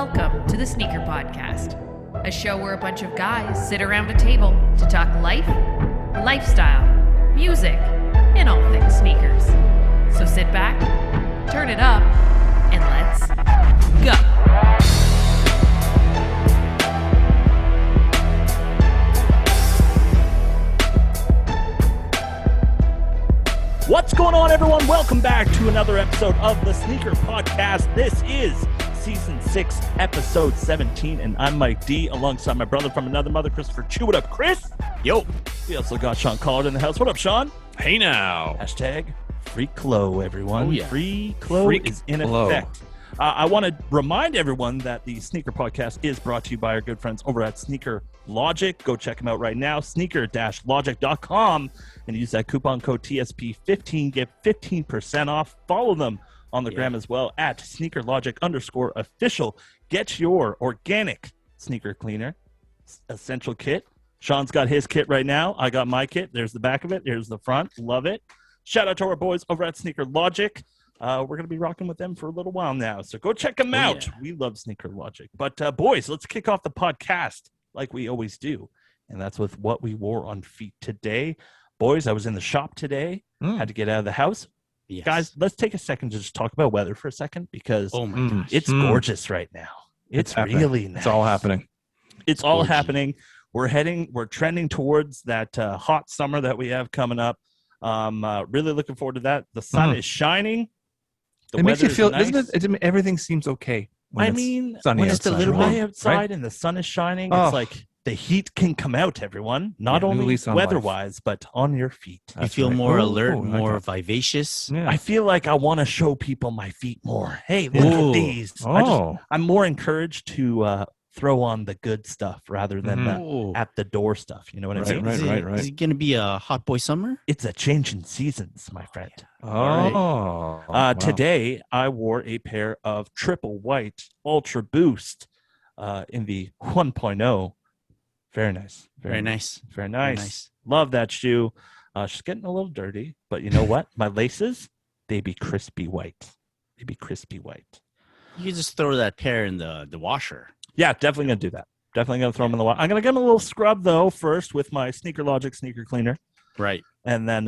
Welcome to the Sneaker Podcast, a show where a bunch of guys sit around a table to talk life, lifestyle, music, and all things sneakers. So sit back, turn it up, and let's go. What's going on, everyone? Welcome back to another episode of the Sneaker Podcast. This is Season 6, Episode 17, and I'm Mike D, alongside my brother from another mother, Christopher Chu. What up, Chris? Yo. We also got Sean Collard in the house. What up, Sean? Hey now. Hashtag Free Clo, everyone. Oh, yeah. Free Clo is in effect. I want to remind everyone that the Sneaker Podcast is brought to you by our good friends over at Sneaker Logic. Go check them out right now, sneaker-logic.com, and use that coupon code TSP15. Get 15% off. Follow them on the gram as well at sneakerlogic_official. Get your organic sneaker cleaner essential kit. Sean's got his kit right now. I got my kit. There's the back of it. There's the front. Love it. Shout out to our boys over at Sneaker Logic. We're going to be rocking with them for a little while now, so go check them out. Yeah. We love Sneaker Logic. But, boys, let's kick off the podcast like we always do, and that's with what we wore on feet today. Boys, I was in the shop today, had to get out of the house. Yes. Guys, let's take a second to just talk about weather for a second, because it's gorgeous right now. It's really nice. It's all happening. It's all happening. We're trending towards that hot summer that we have coming up. Really looking forward to that. The sun is shining. It makes you feel, nice. Doesn't it? Everything seems okay. When it's a little bit outside and the sun is shining, it's like the heat can come out, everyone. Not only weather-wise, but on your feet. You feel more alert, more vivacious. Yeah. I feel like I want to show people my feet more. Hey, look at these. I'm more encouraged to throw on the good stuff rather than the at the door stuff. You know what I mean? Right. Is it going to be a hot boy summer? It's a change in seasons, my friend. Today, I wore a pair of triple white Ultra Boost in the 1.0. Very nice. Very nice. Love that shoe. She's getting a little dirty, but you know what? My laces, they be crispy white. You can just throw that pair in the washer. Yeah, definitely going to do that. Definitely going to throw them in the water. I'm going to give them a little scrub, though, first with my Sneaker Logic sneaker cleaner. Right. And then,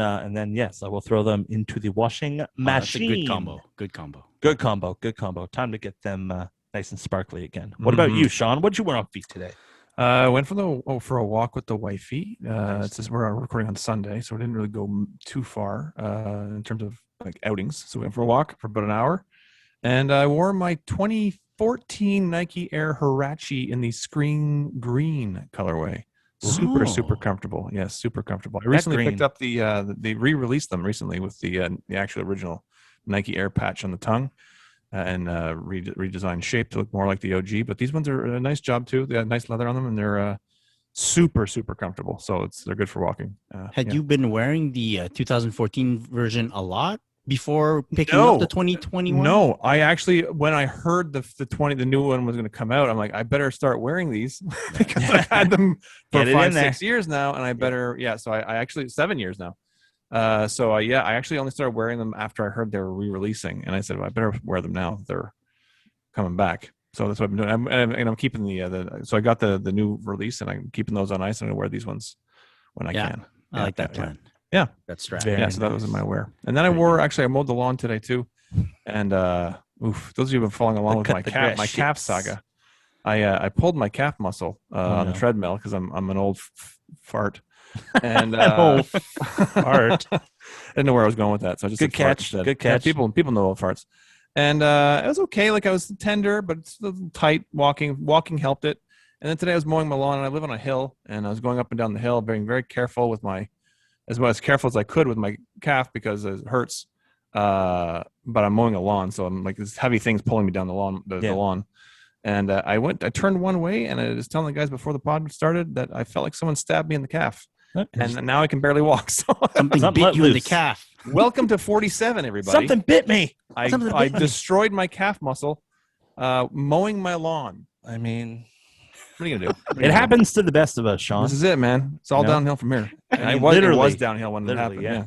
yes, I will throw them into the washing machine. That's a good combo. Time to get them nice and sparkly again. What about you, Sean? What did you wear on feet today? I went for a walk with the wifey. It's just, we're recording on Sunday, so we didn't really go too far in terms of like outings. So we went for a walk for about an hour. And I wore my 2014 Nike Air Huarache in the screen green colorway. Super comfortable. Yes, super comfortable. I recently picked up they re-released them recently with the actual original Nike Air patch on the tongue and redesigned shape to look more like the OG. But these ones are a nice job too. They have nice leather on them, and they're super comfortable. So they're good for walking. Had you been wearing the 2014 version a lot before picking up the 2021? No, I actually, when I heard the new one was going to come out, I'm like, I better start wearing these because I've had them for 5-6 years now, and I better, So I actually 7 years now. I actually only started wearing them after I heard they were re-releasing, and I said, well, I better wear them now. They're coming back. So that's what I've been doing. I'm keeping so I got the new release, and I'm keeping those on ice, and I'm going to wear these ones when I can. I like that plan. Yeah. That's right. So that was my wear. And then I mowed the lawn today too. And those of you who've been following along with my calf saga. I pulled my calf muscle on the treadmill because I'm an old fart. And old fart. I didn't know where I was going with that. So I just good catch. Yeah, people know old farts. And it was okay. Like I was tender, but it's a little tight. Walking helped it. And then today I was mowing my lawn, and I live on a hill, and I was going up and down the hill, being very careful with as careful as I could with my calf because it hurts. But I'm mowing a lawn, so I'm like this heavy thing's pulling me down the lawn. The lawn, and I turned one way, and I was telling the guys before the pod started that I felt like someone stabbed me in the calf, and now I can barely walk. So something bit you in the calf. Welcome to 47, everybody. Something bit me. I destroyed my calf muscle mowing my lawn. I mean, what are you gonna do? It happens to the best of us, Sean. This is it, man. It's all downhill from here. And it was downhill when it happened. Yeah.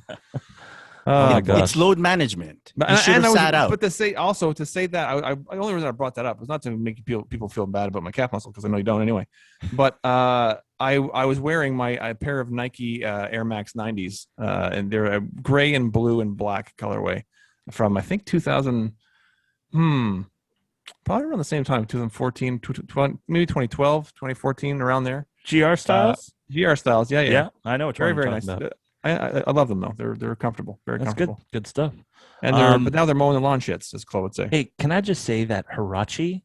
Oh, gosh. It's load management. But, You should have sat out. But to say that, the only reason I brought that up was not to make people feel bad about my calf muscle, because I know you don't anyway. But I was wearing a pair of Nike Air Max 90s, and they're a gray and blue and black colorway from, I think, 2000. Probably around the same time, 2014, maybe 2012, 2014, around there. GR styles. GR styles, yeah. I know. What Very, you're very talking nice. about. I love them though. They're comfortable, very That's comfortable. good stuff. And but now they're mowing the lawn shits, as Chloe would say. Hey, can I just say that Hirachi,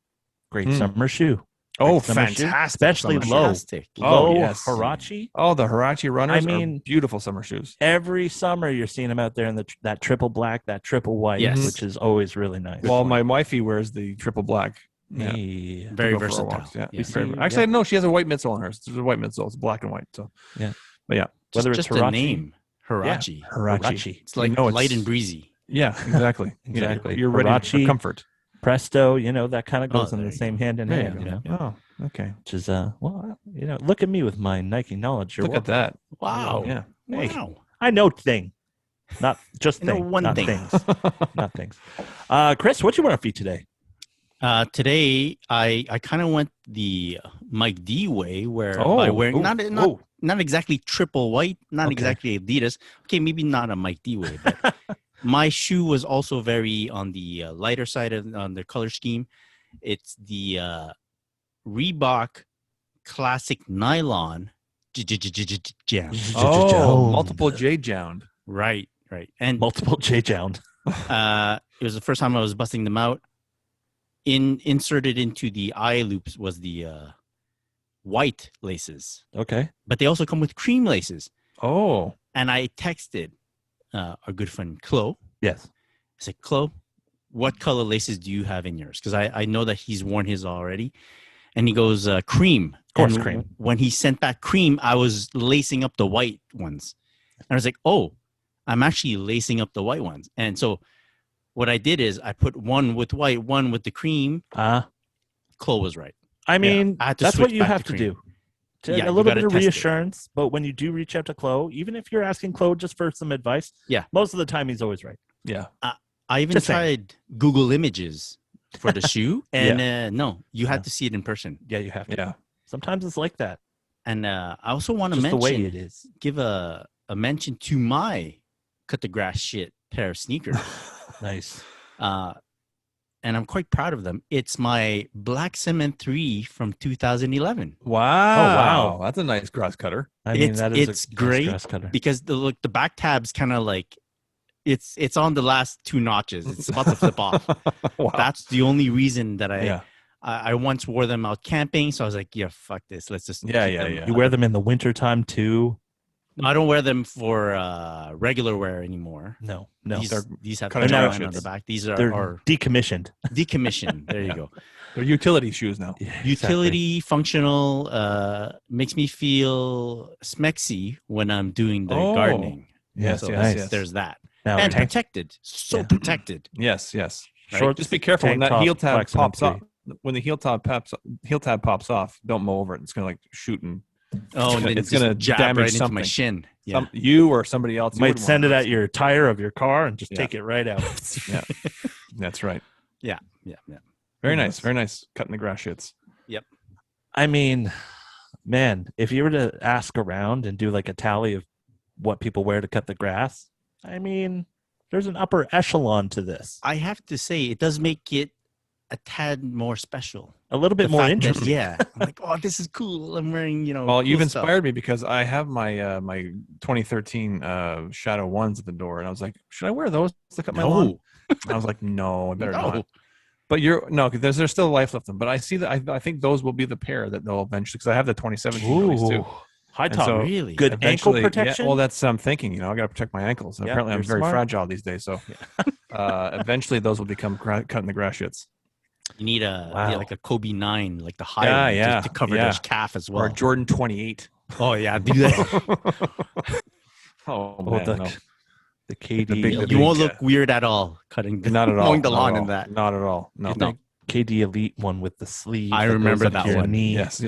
great summer shoe. Oh, Summer shoe, fantastic! especially low. Fantastic. Low yes. Hirachi. Oh, the Hirachi runners. I mean, are beautiful summer shoes. Every summer you're seeing them out there in that triple black, that triple white, Yes. which is always really nice. Well, my wifey wears the triple black. Yeah. Very to go for her versatile. walks, Yeah. Yeah. Actually, no, she has a white midsole on hers. It's a white midsole. It's black and white. So Yeah. But yeah, Whether it's just Hirachi, the name, Hirachi. Hirachi. It's like You know it's- light and breezy. Yeah, exactly. Exactly. You're ready Hirachi. for comfort. Presto, that kind of goes in there the you same hand in hand, Oh, okay. which is look at me with my Nike knowledge. You're Look at that. Wow. Yeah. Hey. Wow. I know thing, not just I know thing, one not thing. things, not things. Chris, what you wearing feet today? Today, I kind of went the Mike D way, where Oh, by wearing ooh, not exactly triple white, not Okay. exactly Adidas. Okay, maybe not a Mike D way, but my shoe was also very on the lighter side on the color scheme. It's the Reebok Classic Nylon Jam. Oh, multiple J jound. Right. And Multiple J Jound. it was the first time I was busting them out. Inserted into the eye loops was the white laces, Okay. but they also come with cream laces. Oh, And I texted our good friend Chloe. Yes. I said, Chloe, what color laces do you have in yours? Because I know that he's worn his already. And he goes, cream. Of course, And cream. When he sent back cream, I was lacing up the white ones. And I was like, oh, I'm actually lacing up the white ones. And so what I did is I put one with white, one with the cream. Chloe was right. I mean, I had to that's what switch you back have to to cream. do. Yeah, A you little bit gotta of test it. reassurance, but when you do reach out to Chloe, even if you're asking Chloe just for some advice, Yeah. most of the time he's always right. yeah. I even Just saying. tried Google Images for the shoe. And no, you had to see it in person. Yeah, you have to. Yeah. Sometimes it's like that. And I also want to Just the way it mention, is. give a mention to my cut the grass shit pair of sneakers. Nice. And I'm quite proud of them. It's my Black Cement 3 from 2011 Wow. wow. That's a nice cross cutter. I mean, It's- that is it's a nice great grass cutter. because the back tab's kind of like it's on the last two notches. It's about to flip off. Wow. That's the only reason that yeah. I once wore them out camping. So I was like, yeah, fuck this. Let's just Yeah, keep yeah, them. yeah. You wear them in the wintertime too? No, I don't wear them for regular wear anymore. No. These have cutting the grass line on the shits. back. These They're are decommissioned. decommissioned. There you Yeah. go. They're utility shoes now. Yeah, Utility, functional, makes me feel smexy when I'm doing the Oh. gardening. Yes, So yes, yes. There's that. Now, And tank, protected. So Yeah. protected. Yes, yes. Right? shorts, Just be careful when tank that top, heel tab Black Cement pops off. 3. When the heel tab pops off, don't mow over it. It's gonna like shoot and Oh, and then It's just gonna jab damage right into something. my shin. Yeah. you or somebody else. you Might wouldn't send it want at your tire of your car and just Yeah. take it right out. Yeah, that's right. yeah. Very nice. Very nice. Cutting the grass shits. I mean, man, if you were to ask around and do like a tally of what people wear to cut the grass, I mean, there's an upper echelon to this. I have to say, it does make it a tad more special. A little bit The more fact that- interesting. yeah. I'm like, oh, this is cool. I'm wearing, Well, you've cool stuff. inspired me because I have my my 2013 Shadow ones at the door, and I was like, should I wear those to cut my lawn? No. I was like, no, I better No. not. But because there's still life left them. But I see that I think those will be the pair that they'll eventually, because I have the 2017 release too. High And top. so- Really? Good ankle Eventually- protection. Yeah, well, that's I'm thinking. I got to protect my ankles. Yeah, Apparently, I'm you're very smart. fragile these days. So, eventually, those will become cutting the grass shits. You need Wow. like a Kobe 9, like the high Yeah, to cover yeah. the calf as Or well. a Jordan 28. Oh, yeah. Do that. Oh, Oh, man, the, no. the KD. The big- You big, won't look weird at all cutting Not at all. mowing the Not lawn at in all. that. Not at all. No. No. KD Elite one with the sleeve. I that remember goes up that to your one. knee. Yes.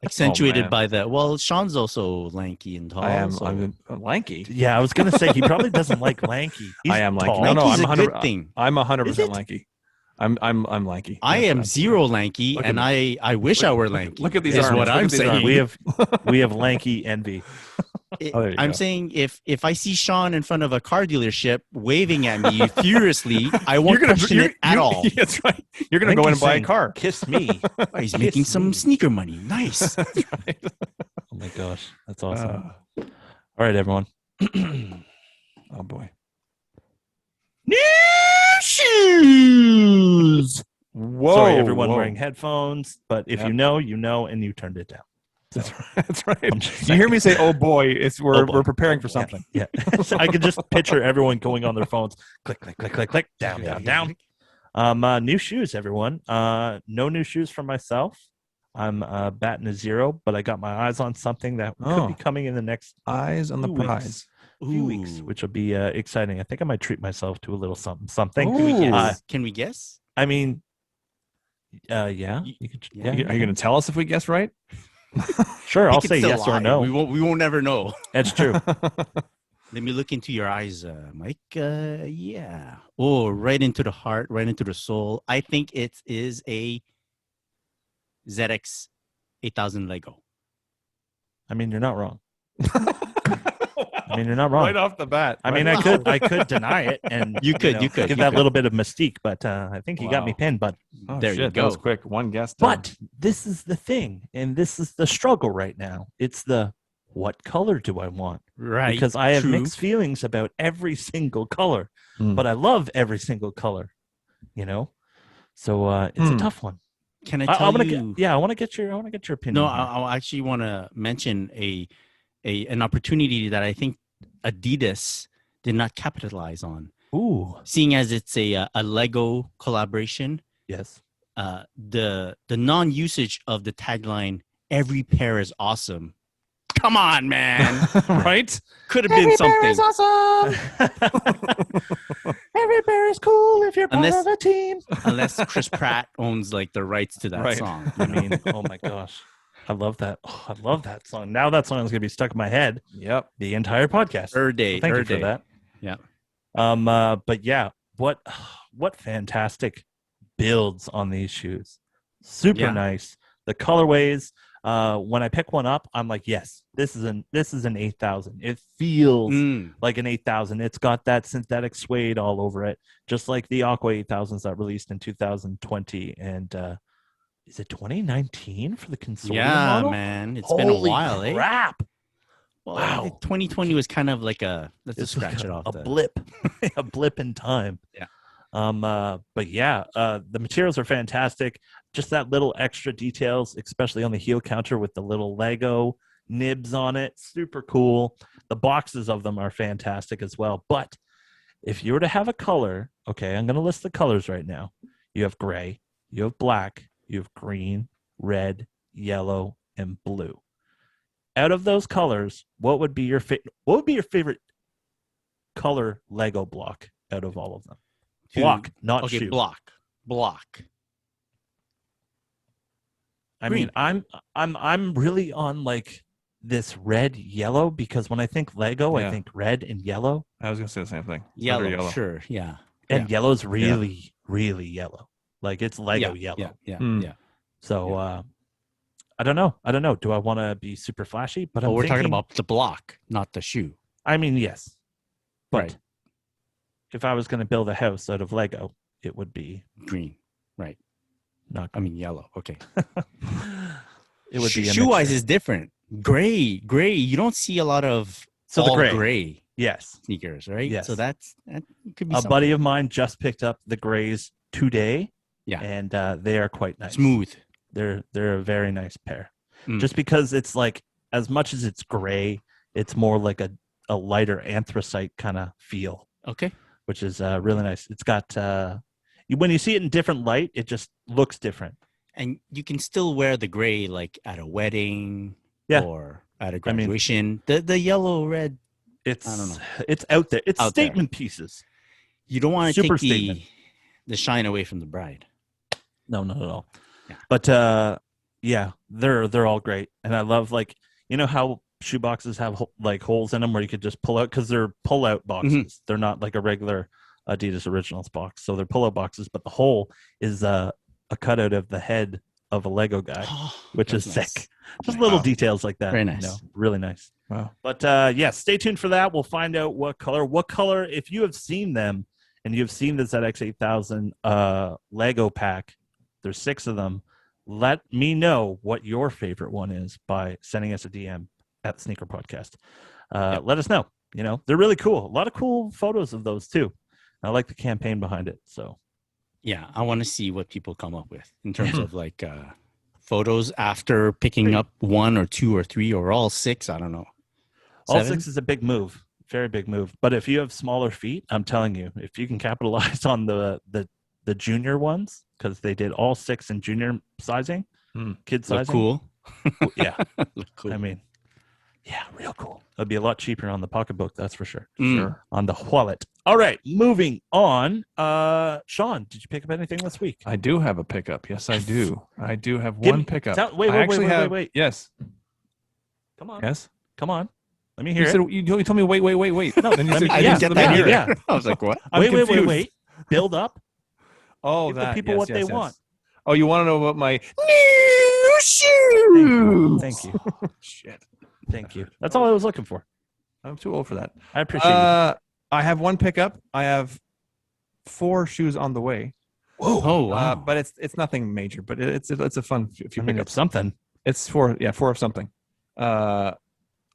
Accentuated man. by the. Well, Sean's also lanky and tall. I'm lanky. Yeah, I was gonna say he probably doesn't like lanky. He's I am lanky. tall. No, Lanky's I'm a good thing. I'm 100% Is it? lanky. I'm lanky. I Yes, am absolutely. zero lanky, Look at and I wish I were lanky. Look at these is arms. what Look I'm at these saying. arms. We have lanky envy. Oh, there you I'm go. saying if I see Sean in front of a car dealership waving at me furiously, I won't question it at all. That's right. You're I gonna think go in he's and buy a saying, car. Kiss me. Oh, he's making some me. sneaker money. Nice. That's right. Oh my gosh, that's awesome. All right, everyone. Oh boy. New shoes. Whoa. Sorry, everyone whoa. wearing headphones, but if Yep. you know, and you turned it down. That's right. That's right. I'm just You hear me say, "Oh boy," Oh, boy. we're preparing for something. Yeah. I can just picture everyone going on their phones. Click, click, click, click, click. Down. New shoes, everyone. No new shoes for myself. I'm batting a 0, but I got my eyes on something that could be coming in the next Eyes on the 2 weeks. prize. Few weeks, which will be exciting. I think I might treat myself to a little something. Ooh. Can we Ooh. guess? Can we guess? I mean, yeah. You could, Yeah. Are you going to tell us if we guess right? Sure, He I'll could say still yes or lie. no. We won't never know. That's true. Let me look into your eyes, Mike. Yeah. Oh, right into the heart, right into the soul. I think it is a ZX 8000 Lego. I mean, you're not wrong. I mean, you're not wrong. Right off the bat. I mean, Right I could deny it, and You could give you that could. little bit of mystique, but I think you got me Wow. pinned, bud. Oh, There you shit, go. That was quick. One guess. But this is the thing, and this is the struggle right now. It's the what color do I want? Right. Because I have true. mixed feelings about every single color, Hmm. but I love every single color. So it's a tough one. Can I I tell want you? to I want to get your opinion. No, here. I actually want to mention an opportunity that I think Adidas did not capitalize on, Ooh, seeing as it's a Lego collaboration. yes. The non-usage of the tagline "Every pair is awesome." Come on, man! right? Could have been something. awesome. Every bear is cool if you're part Unless- of a team. Unless Chris Pratt owns like the rights to that Right. song. I mean, oh my gosh. I love that. Oh, I love that song. Now that song is going to be stuck in my head Yep. the entire podcast. So Day. thank you for that. Yeah. But yeah, what fantastic builds on these shoes. Super Yeah. nice. The colorways. When I pick one up, I'm like, yes, this is an 8000. It feels like an 8000. It's got that synthetic suede all over it, just like the Aqua 8000s that released in 2020. And is it 2019 for the consortium Yeah, model? man. It's been a Holy while, eh? crap. Well, Wow. 2020 was kind of like let's just It's scratch like it off. a blip, a blip in time. Yeah. But yeah, the materials are fantastic. Just that little extra details, especially on the heel counter with the little Lego nibs on it. Super cool. The boxes of them are fantastic as well. But if you were to have a color, okay, I'm going to list the colors right now. You have gray, you have black, you have green, red, yellow, and blue. Out of those colors, what would be your favorite color Lego block out of all of them? Block, not Okay, shoe. block. I mean, I'm really on like this red yellow because when I think Lego, Yeah. I think red and yellow, I was going to say the same thing. Yellow, sure, yeah. and yellow's really, really yellow. Like it's Lego yellow. Yeah. So I don't know. Do I want to be super flashy? But We're talking about the block, not the shoe. I mean, yes, but Right. if I was going to build a house out of Lego, it would be Green, right? not. I mean yellow. Okay. It would be a shoe wise mixture. is different. Gray. You don't see a lot of So the all gray. gray Yes. sneakers, right? Yes. So that could be A something. buddy of mine just picked up the grays today. Yeah. And they are quite nice. Smooth. They're a very nice pair. Mm. Just because it's like as much as it's gray, it's more like a lighter anthracite kind of feel, Okay. which is really nice. It's got when you see it in different light, it just looks different. And you can still wear the gray like at a wedding or at a I mean- graduation. the yellow, red, It's I don't know. It's out there. It's Out there. statement pieces. you don't want to Super take statement. the shine away from the bride. No, not at all. Yeah. But yeah, they're all great, and I love how shoe boxes have like holes in them where you could just pull out because they're pull out boxes. Mm-hmm. They're not like a regular Adidas Originals box, so they're pull out boxes. But the hole is a cutout of the head of a Lego guy, which is nice. sick. Just little details like that. Very nice. Really nice. Wow. But yeah, stay tuned for that. We'll find out what color. If you have seen them and you've seen the ZX8000 Lego pack, there's 6 of them. Let me know what your favorite one is by sending us a DM at the Sneaker Podcast. Let us know. They're really cool. A lot of cool photos of those too. I like the campaign behind it. So yeah, I want to see what people come up with in terms of like photos after picking up 1 or 2 or 3 or all 6. I don't know. 7? All 7? 6 is a big move. Very big move. But if you have smaller feet, I'm telling you, if you can capitalize on the junior ones, because they did all 6 in junior sizing, kid sizing. Look cool. Yeah. Look cool. I mean, yeah, real cool. It'd be a lot cheaper on the pocketbook, that's for sure. Sure. On the wallet. All right, moving on. Sean, did you pick up anything this week? I do have a pickup. Yes, I do. I do have one pickup. Wait. Yes. Come on. Yes. Come on. Let me hear it. You told me wait. No, then you said, I didn't get that either. Yeah. I was like, what? Wait. Build up. Oh, Give that. the people yes, what yes, they yes. want. Oh, you want to know about my new shoes? Thank you. Shit. Thank you. That's all I was looking for. I'm too old for that. I appreciate you. I have one pickup. I have 4 shoes on the way. Whoa. Oh, wow. But it's nothing major. But it's a fun few pickups. It's something. It's 4 of something. I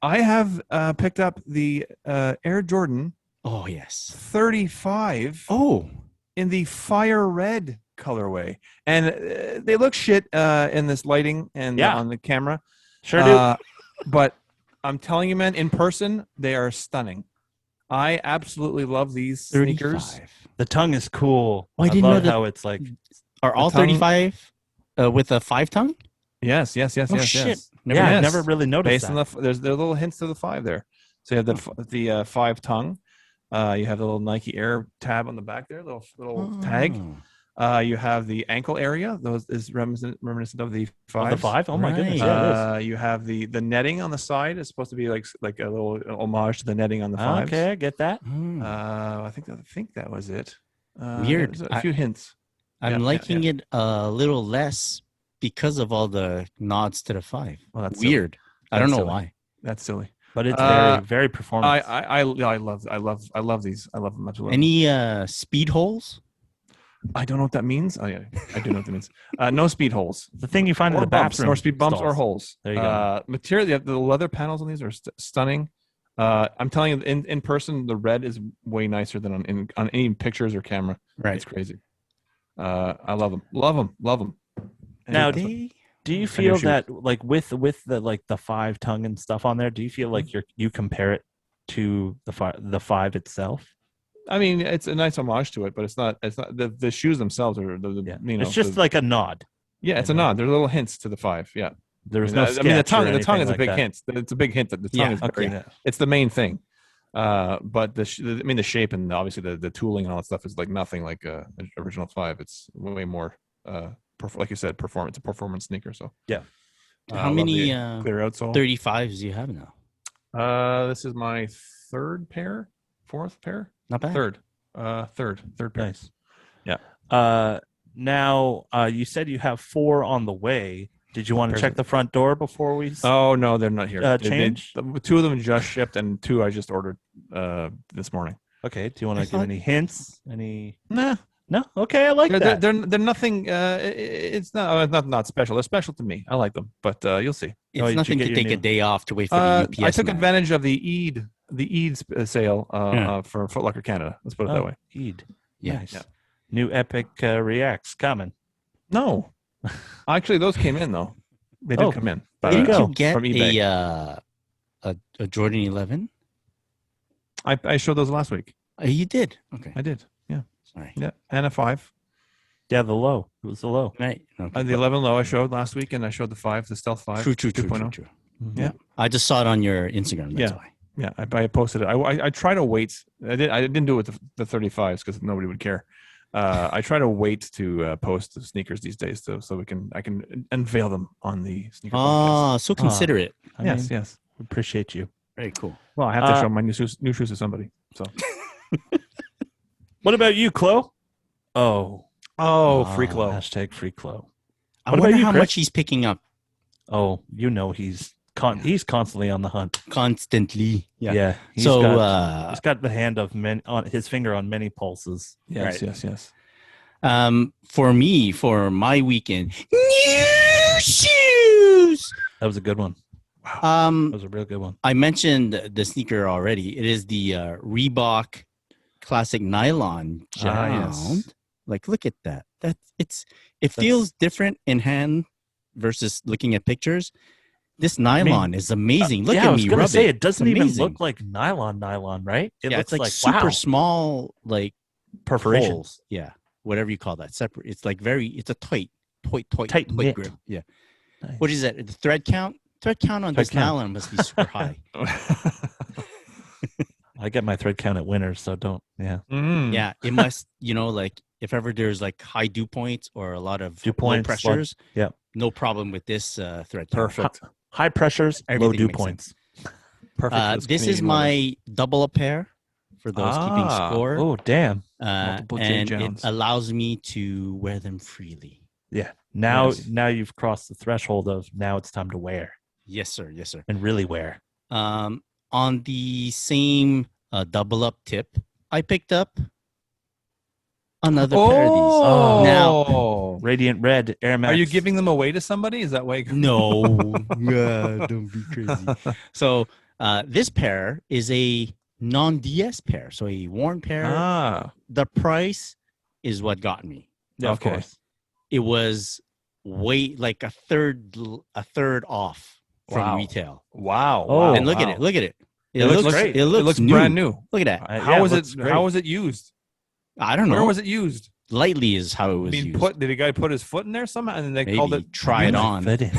have picked up the Air Jordan Oh, yes. 35 Oh. in the fire red colorway, and they look shit in this lighting and on the camera. Sure do. But I'm telling you, man, in person they are stunning. I absolutely love these sneakers. 35. The tongue is cool. Oh, I didn't know love that- how it's like. Are all tongue- 35 with a 5 tongue? Yes. Oh, shit. Yes. Never I've Yes. never really noticed Based that. on there's little hints to the 5 there. So you have the 5 tongue. You have the little Nike Air tab on the back there, little tag. You have the ankle area. Those is reminiscent of the 5. The 5? Oh my goodness. Right. Yeah, it is. You have the netting on the side. It's supposed to be like a little homage to the netting on the 5s. Okay, I get that. I think that was it. Weird. there's a few hints. I'm Yeah, liking it a little less because of all the nods to the 5. Well, that's Weird. I don't know silly. why. That's silly. But it's very, very performance. I love these. I love them absolutely. Any speed holes? I don't know what that means. Oh yeah, I do know what that means. No speed holes. the thing you find in Or the bumps, bathroom. or speed bumps or stalls. holes. There you go. Material. The leather panels on these are stunning. I'm telling you, in person, the red is way nicer than on any pictures or camera. Right. It's crazy. I love them. Love them. Now, And do you your feel shoes. that like with the 5 tongue and stuff on there? Do you feel like you compare it to the 5 itself? I mean, it's a nice homage to it, but it's not. The shoes themselves are. It's just like a nod. Yeah, it's a nod. There are little hints to the 5. Yeah. There was I mean, no. I mean, the sketch or tongue. The tongue anything is a like big that. hint. It's a big hint that the tongue is very. Okay. It's the main thing. But the shape and obviously the tooling and all that stuff is like nothing like original 5. It's way more like you said, performance. It's a performance sneaker. So Yeah. How love many the clear outsole? 35s do you have now? This is my 4th pair. Not bad. Third pair. Nice. Yeah. Now you said you have 4 on the way. Did you want to check the front door before we? Oh no, they're not here. Change? 2 of them just shipped, and 2 I just ordered this morning. Okay. Do you want to give any hints? Any? Nah, No. Okay. I like that. they're nothing. It's not special. They're special to me. I like them, but you'll see. It's did you nothing get to your take a new- day off to wait for the UPS. I took man. advantage of the Eid sale for Foot Locker Canada. Let's put it that way. Eid. Yeah. Nice. Yeah. New Epic Reacts coming. No, actually, those came in though. They did come in. Didn't go. you get From eBay. a Jordan 11? I showed those last week. You did. Okay. I did. Yeah, Sorry. yeah, and a 5. Yeah, the low. It was the low. Right. Okay. The 11 low I showed last week, and I showed the 5, the Stealth 5. True. 2.0. Yeah. I just saw it on your Instagram. That's Yeah. why. Yeah, I posted it. I try to wait. I didn't do it with the 35s because nobody would care. I try to wait to post the sneakers these days, so I can unveil them on the sneaker podcast. So considerate. Yes. Appreciate you. Very cool. Well, I have to show my new shoes to somebody. So, What about you, Chloe? free Chloe. Hashtag free Chloe. I What wonder about you, how Chris? much he's picking up Oh, he's constantly on the hunt. constantly. Yeah. He's So got the hand of his finger on many pulses. Yes, Right. yes. for me, for my weekend, new shoes. That was a good one. That Um, was a real good one. I mentioned the sneaker already. It is the Reebok Classic Nylon Jound. yes. Like, look at that. It feels different in hand versus looking at pictures. This nylon is amazing. Look I at was me gonna rub say it. it doesn't It's even amazing. look like nylon, right? It looks it's like wow, super small, like perforations. holes. Yeah, whatever you call that. Separate. It's like it's a tight knit. grip. Yeah. Nice. What is that? The thread count? Thread count on Thread this count. nylon must be super high. I get my thread count at Winners, so don't. Yeah. Yeah, it must. Like if ever there's like high dew points or a lot of Dew low points, pressures, yep. no problem with this thread count. Perfect. High pressures, low Everything dew makes points. Perfect. for This is Canadian weather. my double up pair for those keeping score. Oh, damn. multiple J. And it Jones. allows me to wear them freely. Yeah. Now Yes. you've crossed the threshold of now it's time to wear Yes, sir. Yes, sir. and really wear. On the same double up tip, I picked up another pair of these. Oh, Now- Radiant Red Air Max. are you giving them away to somebody? Is that why? No, don't be crazy. So this pair is a non-DS pair, so a worn pair. The price is what got me. Yeah, of Okay. course. It was way like a third off from Wow. retail. Wow. Oh, wow, And look at wow. it. Look at it. It looks great. It looks new. brand new. Look at that. How was looks it? great. How was it used? I don't know. Where was it used? Lightly is how it was I mean, used. did a guy put his foot in there somehow, and then they Maybe called it try it used? on. Fitting.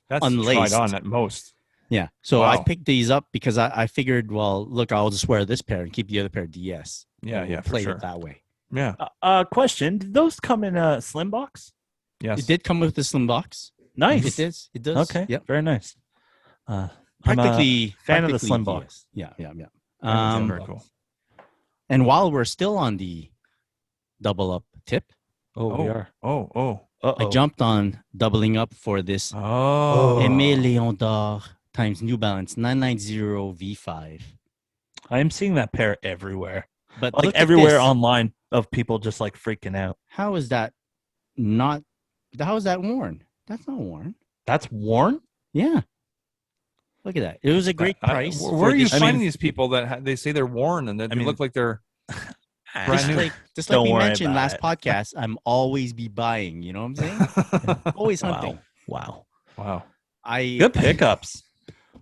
That's Unlaced. tried on at most. Yeah. So I Wow. picked these up because I figured, well, look, I'll just wear this pair and keep the other pair DS. Yeah, And yeah, for play sure. it that way. Yeah. Question: did those come in a slim box? Yes. It did come with the slim box. Nice. It does. It does. Okay. Yep. Very nice. Practically fan of the practically slim DS. box. Yeah. Very cool. And while we're still on the double up tip, Oh, we are. Oh. I jumped on doubling up for this Oh. Aimé Léon d'Or times New Balance 990 V5. I am seeing that pair everywhere. But Like look at everywhere this. online of people just like freaking out. How is that not? How is that worn? That's not worn. That's worn? Yeah. Look at that. It was a great price. Where for are you this finding shoe. these people that they say they're worn and they mean- look like they're Just brand new? like, just like Don't we worry mentioned about last it. podcast, I'm always be buying. You know what I'm saying? Always hunting. Wow. Wow. Good pickups.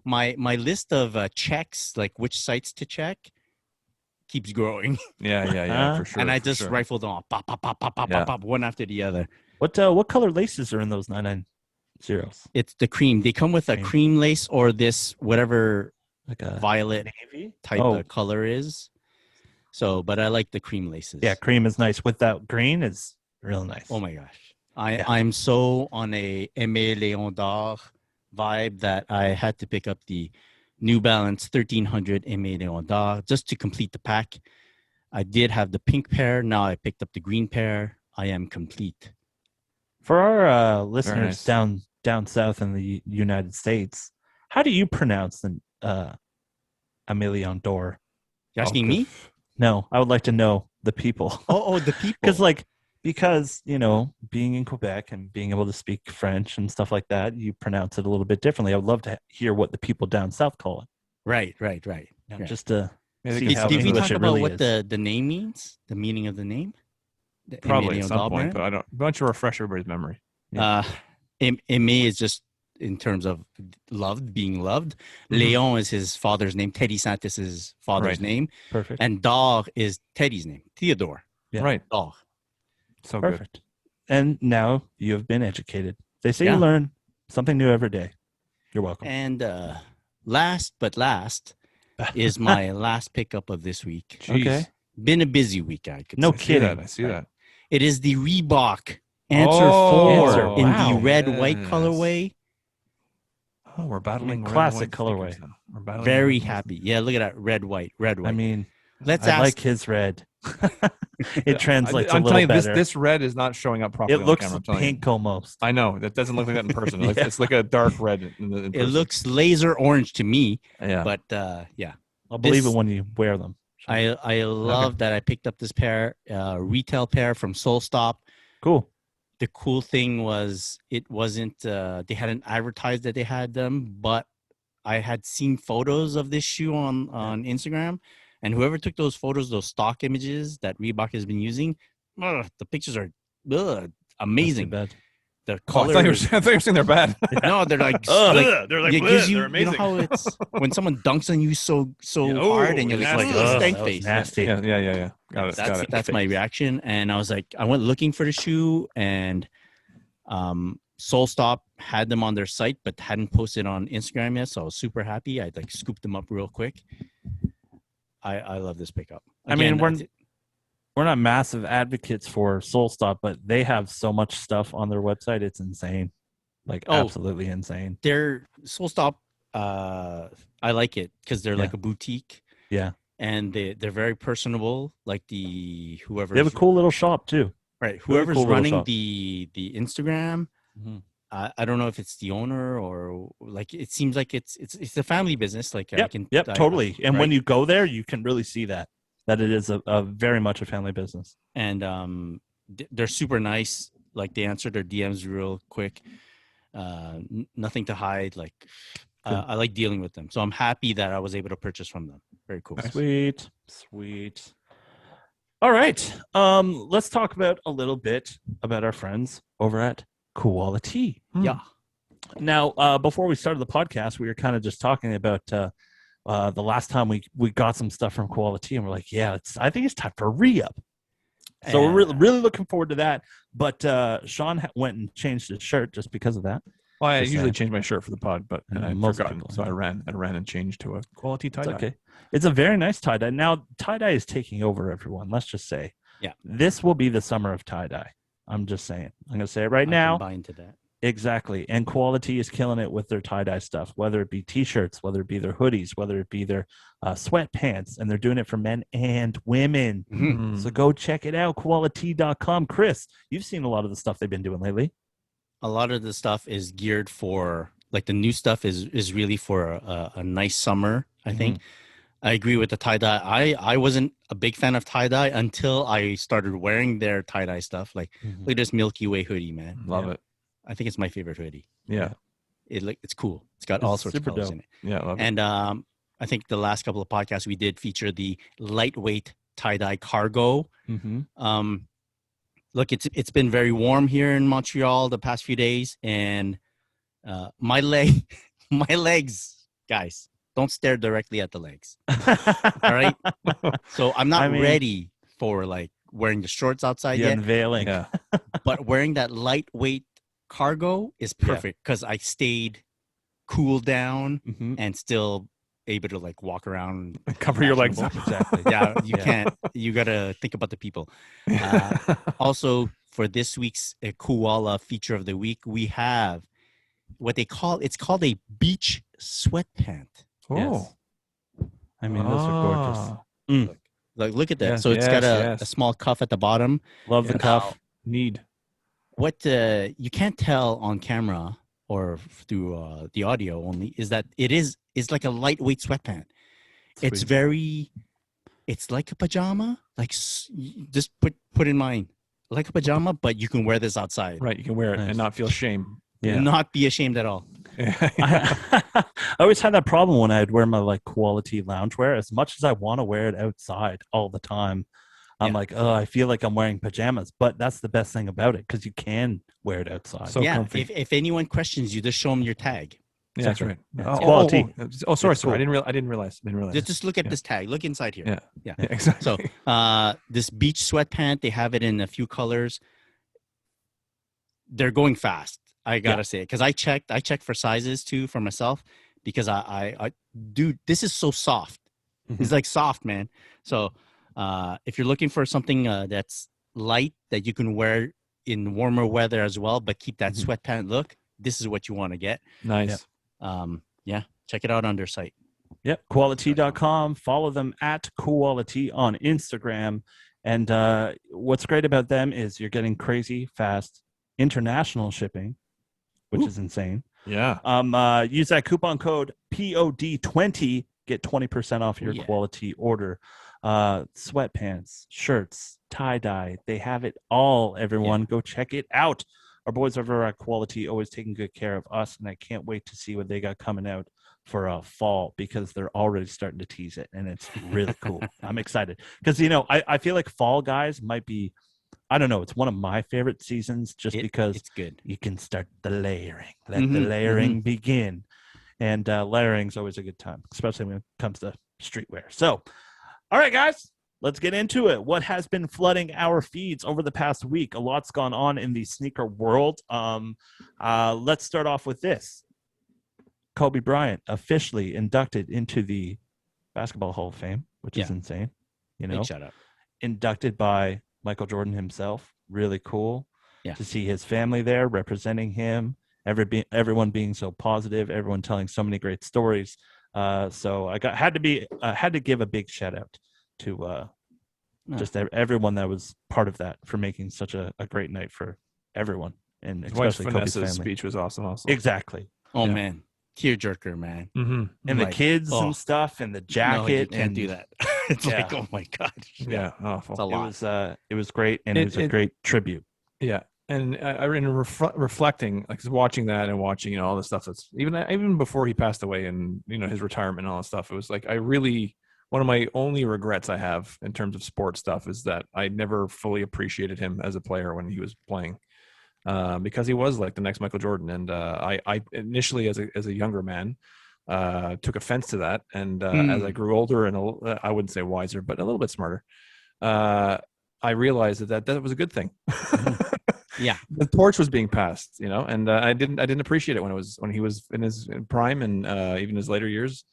My list of checks, like which sites to check, keeps growing, Yeah, for sure. and I for just sure. rifled them all, pop, Yeah. pop, one after the other. What color laces are in those 990s? It's the cream. They come with a cream lace or this whatever Like a violet navy type Oh. of color is. So, but I like the cream laces. Yeah, cream is nice. Without green is real nice. Oh my gosh. Yeah. I'm so on a Aimé Léon d'Or vibe that I had to pick up the New Balance 1300 Aimé Léon d'Or just to complete the pack. I did have the pink pair. Now I picked up the green pair. I am complete. For our listeners nice. down south in the United States, how do you pronounce the Amélion d'Or? You asking me? No, I would like to know the people. Oh, the people. Because being in Quebec and being able to speak French and stuff like that, you pronounce it a little bit differently. I would love to hear what the people down south call it. Right. Yeah, Right. just to Maybe see they Did, how can did we English talk it about really what is. the name means? The meaning of the name? The Probably Aimé at Léon some d'Or point, brand? but I don't. Why don't you refresh everybody's memory? Aimé is just in terms of loved, being loved. Léon is his father's name. Teddy Santis' father's Right. name. Perfect. And D'Or is Teddy's name. Theodore Yeah. Right. D'Or. So good. Perfect. And now you have been educated. They say Yeah. you learn something new every day. You're welcome. And last is my last pickup of this week. Jeez. Okay. Been a busy week, I could No say. I see kidding. that. I see that. It is the Reebok Answer Oh, 4 in wow. the red-white Yes. colorway. Oh, we're battling red, classic white colorway. sneakers now. We're battling Very red, white happy. Yeah, look at that. Red, white, red, white. I mean, Let's I ask. like his red. It translates I'm a little telling you, better. this red is not showing up properly It on looks camera. I'm telling you. pink almost. I know that doesn't look like that in person. Yeah. It's like a dark red in person. It looks laser orange to me, Yeah. but yeah. I'll believe This- it when you wear them. I love that I picked up this pair, retail pair from Soul Stop. Cool. The cool thing was it wasn't they hadn't advertised that they had them, but I had seen photos of this shoe on Instagram, and whoever took those photos, those stock images that Reebok has been using, the pictures are amazing. That's too The Oh, I color, thought you were saying they're bad. no, they're like, they're like, it gives bleh, you, they're you know amazing. how it's when someone dunks on you so Yeah, hard, and you're nasty. like, Ugh, stank that was face. nasty. Yeah. Got it. That's my reaction. And I was like, I went looking for the shoe, and Soul Stop had them on their site, but hadn't posted on Instagram yet. So I was super happy. I like scooped them up real quick. I love this pickup. I mean, Again, we're not massive advocates for Soul Stop, but they have so much stuff on their website. It's insane. Like absolutely insane. their Soul Stop, I like it because they're like a boutique. Yeah. And they're very personable. Like whoever They have a cool little shop too. right, really whoever's cool little running shop. the Instagram. Mhm. I don't know if it's the owner or like it seems like it's a family business. Like Yep, totally. And when you go there, you can really see that it is a very much a family business. and they're super nice. Like they answer their DMs real quick. Nothing to hide. Like I like dealing with them, so I'm happy that I was able to purchase from them. Very cool. Sweet. All right. Let's talk about a little bit about our friends over at Quality. Yeah. Now, before we started the podcast, we were kind of just talking about the last time we got some stuff from Quality, and we're like, yeah, I think it's time for a re-up. So we're really looking forward to that. But Sean went and changed his shirt just because of that. Well, I Just usually saying. change my shirt for the pod, but Yeah, I most forgot, people, so yeah. I ran and changed to a quality tie It's dye. okay. It's a very nice tie dye. Now, tie dye is taking over everyone. Let's just say, Yeah. this will be the summer of tie dye. I'm just saying. I'm gonna say it right I now. can buy into that. Exactly. And Quality is killing it with their tie-dye stuff, whether it be t-shirts, whether it be their hoodies, whether it be their sweatpants, and they're doing it for men and women. Mm. So go check it out, quality.com. Chris, you've seen a lot of the stuff they've been doing lately. A lot of the stuff is geared for like the new stuff is really for a nice summer. I think I agree with the tie dye. I wasn't a big fan of tie dye until I started wearing their tie dye stuff. Like look at this Milky Way hoodie, man. Love it. I think it's my favorite hoodie. Yeah. It's cool. It's got all It's sorts of super colors dope. in it. Yeah. Love it. And I think the last couple of podcasts we did feature the lightweight tie dye cargo. Look, it's been very warm here in Montreal the past few days, and my legs, guys, don't stare directly at the legs. All right. So I'm not ready for like wearing the shorts outside Yeah, yet, unveiling. Yeah. but wearing that lightweight cargo is perfect because I stayed cool down and still able to like walk around, Cover your legs up. Exactly. Yeah, you can't. You gotta think about the people. Also, for this week's Koala feature of the week, we have what they call it's called a beach sweatpant. Yes. I mean, those are gorgeous. Like, look at that. Yes, So it's got yes. a small cuff at the bottom. Love the Yes. cuff. Need. What you can't tell on camera or through the audio only is that it's like a lightweight sweatpant. It's very, it's like a pajama. Like just put in mind, like a pajama, but you can wear this outside. Right. You can wear it Nice. and not feel shame. Yeah. Not be ashamed at all. I always had that problem when I'd wear my like Quality loungewear. As much as I want to wear it outside all the time, I'm like, oh, I feel like I'm wearing pajamas. But that's the best thing about it because you can wear it outside. So yeah. comfy. If anyone questions you, just show them your tag. Yeah, that's right. Yeah, Oh, it's quality. sorry. It's cool. I didn't realize. Just look at this tag. Look inside here. Yeah. Yeah. Yeah, exactly. So this beach sweatpant, they have it in a few colors. They're going fast. I gotta say it because I checked for sizes too for myself because I dude, this is so soft. It's like soft, man. So if you're looking for something that's light that you can wear in warmer weather as well, but keep that Mhm. sweatpant look, this is what you want to get. Nice. Yeah, check it out on their site. Yep, quality.com. Follow them at Quality on Instagram. And what's great about them is you're getting crazy fast international shipping, which is insane. Yeah. Use that coupon code POD20, get 20% off your quality order. Sweatpants, shirts, tie-dye, they have it all, everyone. Go check it out. Our boys over at Quality always taking good care of us, and I can't wait to see what they got coming out for fall, because they're already starting to tease it, and it's really cool. I'm excited because, I feel like fall, guys, might be, I don't know, it's one of my favorite seasons just because it's good. You can start the layering. Let the layering begin. And layering is always a good time, especially when it comes to streetwear. So, all right, guys, let's get into it. What has been flooding our feeds over the past week? A lot's gone on in the sneaker world. Let's start off with this. Kobe Bryant officially inducted into the Basketball Hall of Fame, which is insane. Big shout out. Inducted by Michael Jordan himself. Really cool to see his family there representing him. Everyone being so positive, everyone telling so many great stories. So I had to give a big shout out to just everyone that was part of that for making such a great night for everyone, and especially Kobe's family. Speech was awesome. Also, exactly. Oh man, tearjerker, man. Mm-hmm. And the kids and stuff, and the jacket. No, you can't do that. It's like, oh my god. Yeah, awful. It's a lot. It was great, and it was a great tribute. Yeah. And I reflecting, like watching that and watching, all the stuff that's even before he passed away and, his retirement and all that stuff, it was like, one of my only regrets I have in terms of sports stuff is that I never fully appreciated him as a player when he was playing, because he was like the next Michael Jordan. And I initially, as a younger man, took offense to that. And as I grew older and I wouldn't say wiser, but a little bit smarter, I realized that was a good thing. Yeah, the torch was being passed, and I didn't appreciate it when he was in his prime and even his later years.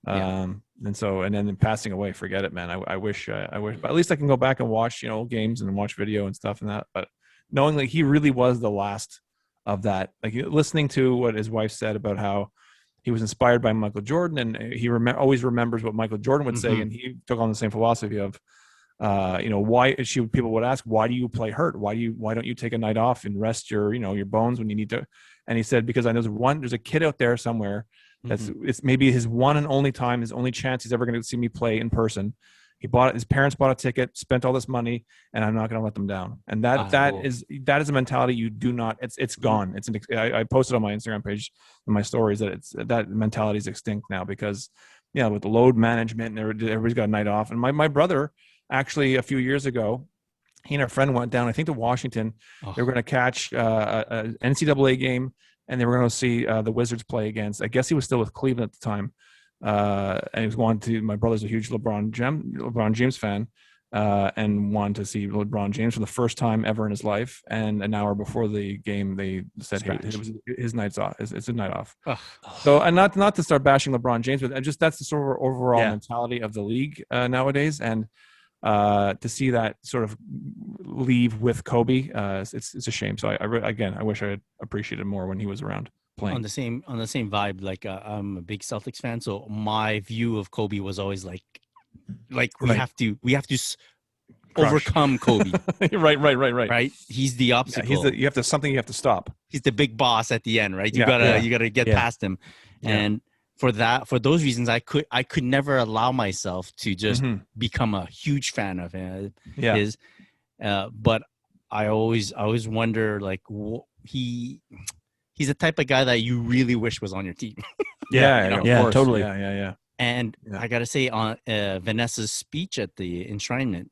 And then passing away, forget it, man. I wish, but at least I can go back and watch, old games and watch video and stuff and that. But knowing like he really was the last of that, like listening to what his wife said about how he was inspired by Michael Jordan, and he always remembers what Michael Jordan would say, and he took on the same philosophy of, why people would ask, why do you play hurt? Why don't you take a night off and rest your bones when you need to? And he said, because I know there's a kid out there somewhere it's maybe his one and only time, his only chance he's ever going to see me play in person. His parents bought a ticket, spent all this money, and I'm not going to let them down. And that is a mentality you do not, it's gone. I posted on my Instagram page in my stories that mentality is extinct now because, with the load management and everybody's got a night off. And my brother, actually, a few years ago, he and a friend went down, I think, to Washington. They were going to catch an NCAA game, and they were going to see the Wizards play against, I guess he was still with Cleveland at the time. And he was wanting to, my brother's a huge LeBron James fan, and wanted to see LeBron James for the first time ever in his life. And an hour before the game, they said, hey, it was his night's off. It's a night off. So, and not to start bashing LeBron James, but just that's the sort of overall mentality of the league nowadays. And to see that sort of leave with Kobe, it's a shame. So I wish I had appreciated more when he was around playing. On the same vibe, like I'm a big Celtics fan, so my view of Kobe was always like we have to overcome Kobe. Right. He's the obstacle. You have to stop. He's the big boss at the end, right? You gotta get past him, and for those reasons, I could never allow myself to just become a huge fan of him. His, but I always wonder, like, he's the type of guy that you really wish was on your team. Totally. Yeah. And I gotta say, on Vanessa's speech at the enshrinement,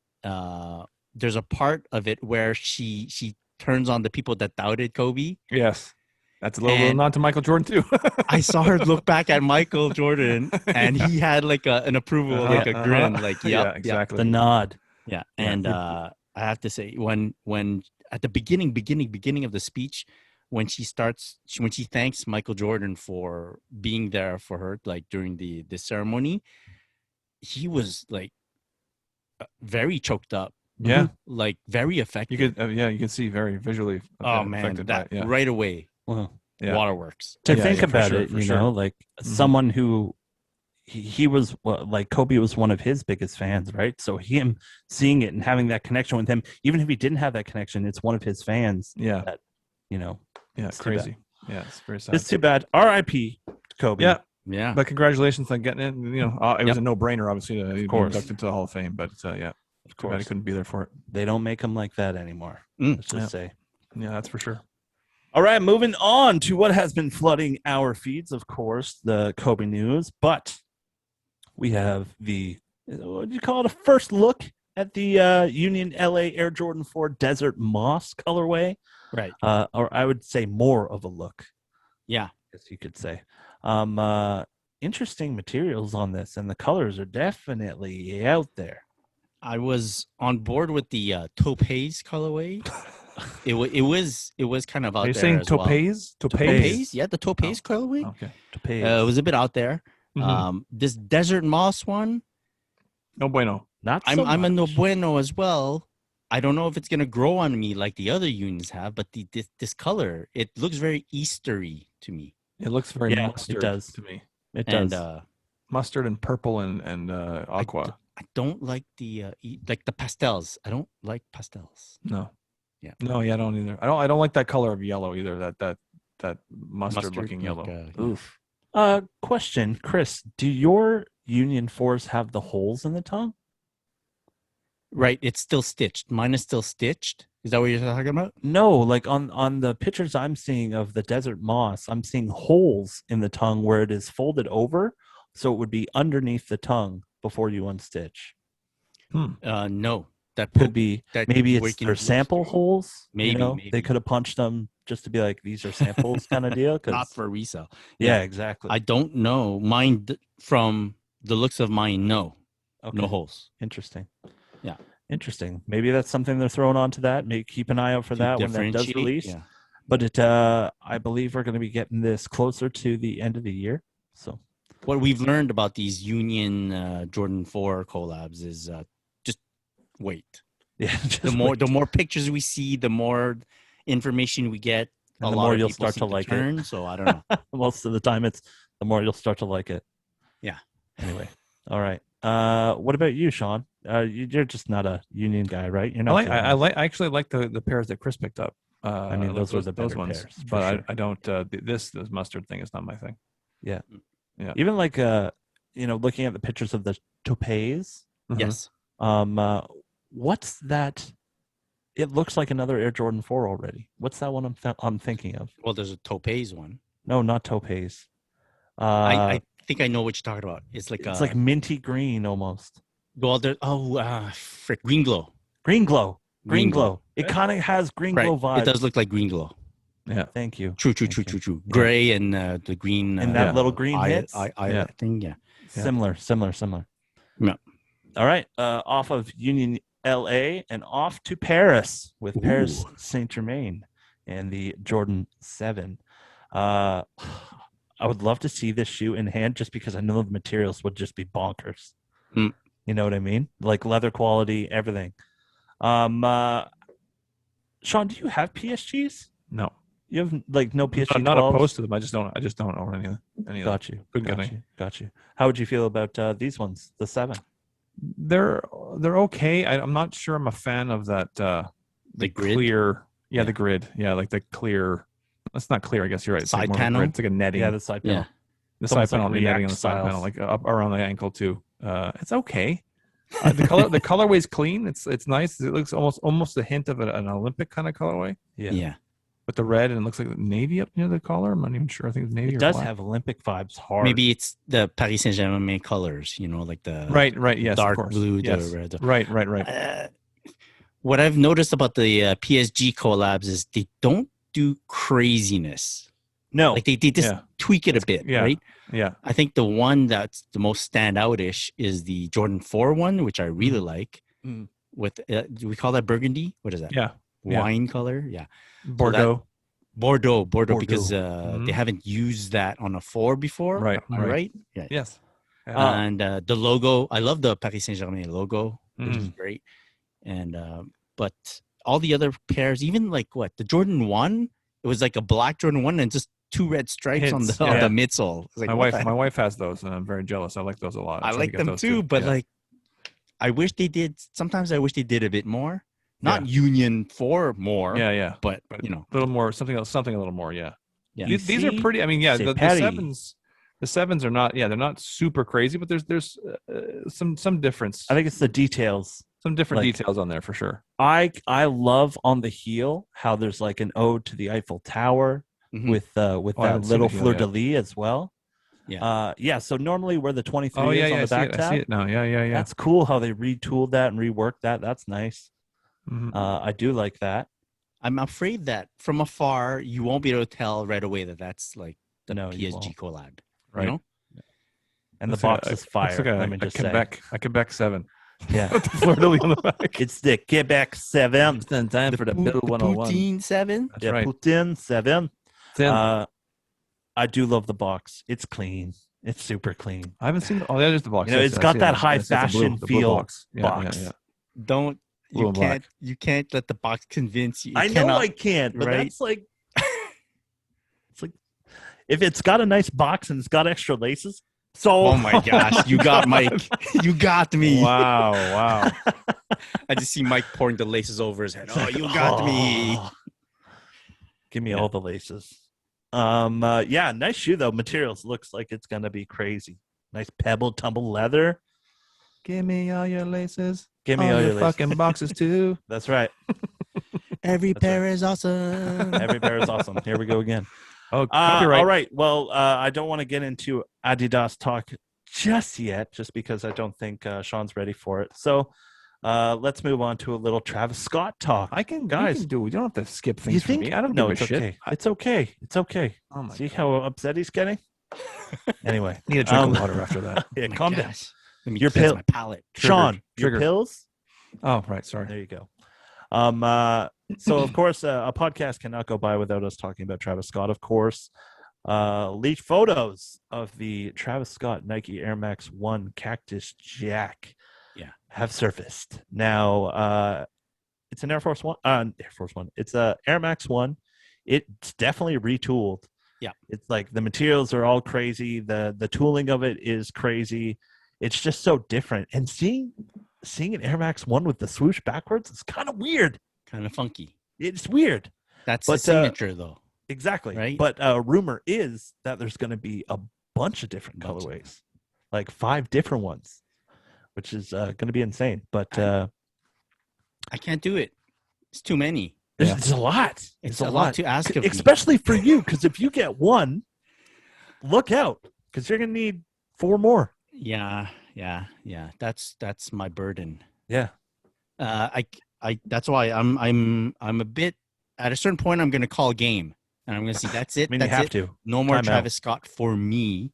there's a part of it where she turns on the people that doubted Kobe. Yes. That's a little nod to Michael Jordan too. I saw her look back at Michael Jordan, and he had like an approval, like a grin, like exactly the nod. Yeah, and I have to say, when at the beginning of the speech, when she thanks Michael Jordan for being there for her, like during the ceremony, he was like very choked up Yeah. like very You effective. could, you can see very visually Oh man, affected by that it. Yeah. right away, Well, Yeah. waterworks. to Yeah, think yeah, for about sure, it, for you sure. know, like someone who he was like Kobe was one of his biggest fans, right? So him seeing it and having that connection with him, even if he didn't have that connection, it's one of his fans. Yeah. That, you know, Yeah. it's too Crazy. bad. Yeah. It's very sad. It's too bad. R.I.P. Kobe. Yeah. Yeah, But congratulations on getting it. You know, it was a no-brainer, obviously, to be course. inducted into the Hall of Fame. But yeah, Of too bad he course. couldn't be there for it. They don't make them like that anymore. Mm. Let's just say. Yeah, that's for sure. All right, moving on to what has been flooding our feeds, of course, the Kobe news. But we have what do you call it, a first look at the Union LA Air Jordan 4 Desert Moss colorway. right. Or I would say more of a look, Yeah, as you could say. Interesting materials on this, and the colors are definitely out there. I was on board with the topaz colorway. It was kind of out Are you there saying as topaz? well. Topaz? Topaz, yeah, the topaz colorway. Okay. Topaz. It was a bit out there. Mhm. This desert moss one, No bueno. Not so I'm a no much. bueno as well. I don't know if it's gonna grow on me like the other unions have, but this color, it looks very Eastery to me. It looks very Yeah, it mustard does. to me. It And does. Mustard and purple and aqua. I don't like the pastels. I don't like pastels. No. Yeah. No, yeah, I don't either. I don't like that color of yellow either. That mustard looking yellow. Oof. Question, Chris, do your Union 4s have the holes in the tongue? Right, it's still stitched. Mine is still stitched. Is that what you're talking about? No, like on the pictures I'm seeing of the desert moss, I'm seeing holes in the tongue where it is folded over, so it would be underneath the tongue before you unstitch. No, that Could be maybe where you it's can their look sample through. holes. Maybe, you know? maybe. They could have punched them just to be like, these are samples kind of deal. 'cause- Not for resale. yeah, exactly. I don't know. Mine, from the looks of mine, no Okay. no holes. Interesting. Yeah. Interesting. Maybe that's something they're throwing onto that. Maybe keep an eye out for To that when that does differentiate, release. yeah. But I believe we're going to be getting this closer to the end of the year. So What we've learned about these Union Jordan 4 collabs is just wait. yeah, just The more wait. the more pictures we see, the more information we get. And a the lot more of you'll people start to seem like it. turn, so I don't know. Most of the time, it's the more you'll start to like it. Yeah. Anyway, all right. What about you, Sean? You're just not a Union guy, right? You're not. I actually like the pairs that Chris picked up. I mean, those were the those better ones. pairs, for But sure. I don't. This mustard thing is not my thing. Yeah. Yeah. Even like looking at the pictures of the topaz. Mhm. Yes. What's that? It looks like another Air Jordan 4 already. What's that one I'm thinking of? Well, there's a topaz one. No, not topaz. I think I know what you're talking about. It's like it's like minty green almost. well, there. Frick, green glow. Green glow. Green Green glow. It kind of has green Right. glow vibes. It does look like green glow. Yeah. Thank you. True. Thank you. Gray and the green. And that Yeah. little green hits. Yeah. thing. Yeah. Similar. Yeah. All right. Off of Union LA and off to Paris with Paris Ooh. Saint Germain and the Jordan 7. I would love to see this shoe in hand just because I know the materials would just be bonkers. Mm. You know what I mean? Like leather quality, everything. Sean, do you have PSGs? No. You have like no PSG I'm not 12s? opposed to them. I just don't own any of them. Got you. Couldn't get Got any. you. Got you. How would you feel about these ones, the 7? They're okay. I'm not sure I'm a fan of that The grid? clear. Yeah, Yeah. the grid. Yeah, like the clear. That's not clear. I guess you're right. It's Side like more of a panel? grid. It's like a netting. Yeah, the side panel. Yeah. the it's side almost like panel, the netting on the React side panel, styles. like up around the ankle too. It's okay. The colorway's clean. It's nice. It looks almost a hint of an Olympic kind of colorway Yeah. with the red, and it looks like navy up near the collar. I'm not even sure. I think it's navy. It or does black. have Olympic vibes hard. Maybe it's the Paris Saint Germain colors. Like the right. Yes, dark of course. blue, Yes. the red. Right. What I've noticed about the PSG collabs is they don't do craziness. No. Like they just Yeah. tweak it a bit, Yeah. right? Yeah. I think the one that's the most standout-ish is the Jordan 4 one, which I really like. Mm. With do we call that burgundy? What is that? Yeah. Yeah. Wine color? Yeah. Bordeaux. Bordeaux, Bordeaux. because they Mhm. haven't used that on a 4 before. Right, Am I right. right? Yeah. Yes. And the logo, I love the Paris Saint Germain logo, which is Mhm. great. And but all the other pairs, even like the Jordan 1, it was like a black Jordan 1 and just 2 red stripes on the midsole. Like, my wife has those, and I'm very jealous. I like those a lot. I like them too, but like, I wish they did. Sometimes I wish they did a bit more. Not Union 4 more. Yeah. But a little more, something else, something a little more. Yeah. These are pretty. I mean, the sevens. The sevens are not. Yeah, they're not super crazy, but there's some difference. I think it's the details. Some different details on there for sure. I love on the heel how there's like an ode to the Eiffel Tower with that little fleur de lis as well. Yeah. So normally where the 23 is on the back tab. I see it now. Yeah. That's cool how they retooled that and reworked that. That's nice. I do like that. I'm afraid that from afar you won't be able to tell right away that that's like the PSG collab, right? You know? And the box is fire. Let me just say, a Quebec 7. Yeah, the fleur de lis on the back. It's the Quebec 7. It's in time for the Bill 101. Poutine 7. That's right. Poutine 7. I do love the box. It's clean. It's super clean. I haven't seen. Oh, there's the box. It's got that high fashion feel. Box. Yeah. You can't let the box convince you. I know I can't, but that's like, it's like, if it's got a nice box and it's got extra laces. So, oh my gosh, you got Mike. You got me. Wow. I just see Mike pouring the laces over his head. Oh, you got me. Give me all the laces. Nice shoe though. Materials looks like it's gonna be crazy. Nice pebble tumble leather. Give me all your laces. Give me all your fucking boxes too. That's right. Every pair is awesome. Every pair is awesome. Here we go again. Oh, copyright. All right. Well, I don't want to get into Adidas talk just yet, just because I don't think Sean's ready for it. So let's move on to a little Travis Scott talk. We don't have to skip things. You think? For me. I don't know. give It's a shit. okay. It's okay. It's okay. Oh my See God. how upset he's getting? Anyway, need a drink of water after that. Yeah, calm down. Let me Your cleanse pill, my palate. Sean. Trigger. Your pills. Oh, right. Sorry. There you go. So of course, a podcast cannot go by without us talking about Travis Scott. Of course, leaked photos of the Travis Scott Nike Air Max 1 Cactus Jack have surfaced. Now, it's an Air Force One. It's a Air Max 1. It's definitely retooled. Yeah, it's like the materials are all crazy. The tooling of it is crazy. It's just so different. And seeing an Air Max 1 with the swoosh backwards is kind of weird. Kind of funky. It's weird. That's the signature, though. Exactly. Right. But rumor is that there's going to be a bunch of different colorways, like 5 different ones, which is going to be insane. But I can't do it. It's too many. It's a lot. It's a lot to ask of especially for you, because if you get one, look out, because you're going to need 4 more. Yeah. That's my burden. Yeah. That's why I'm a bit at a certain point. I'm going to call game, and I'm going to see that's it. I mean, that's you have it. to. No more Time Travis out. Scott for me,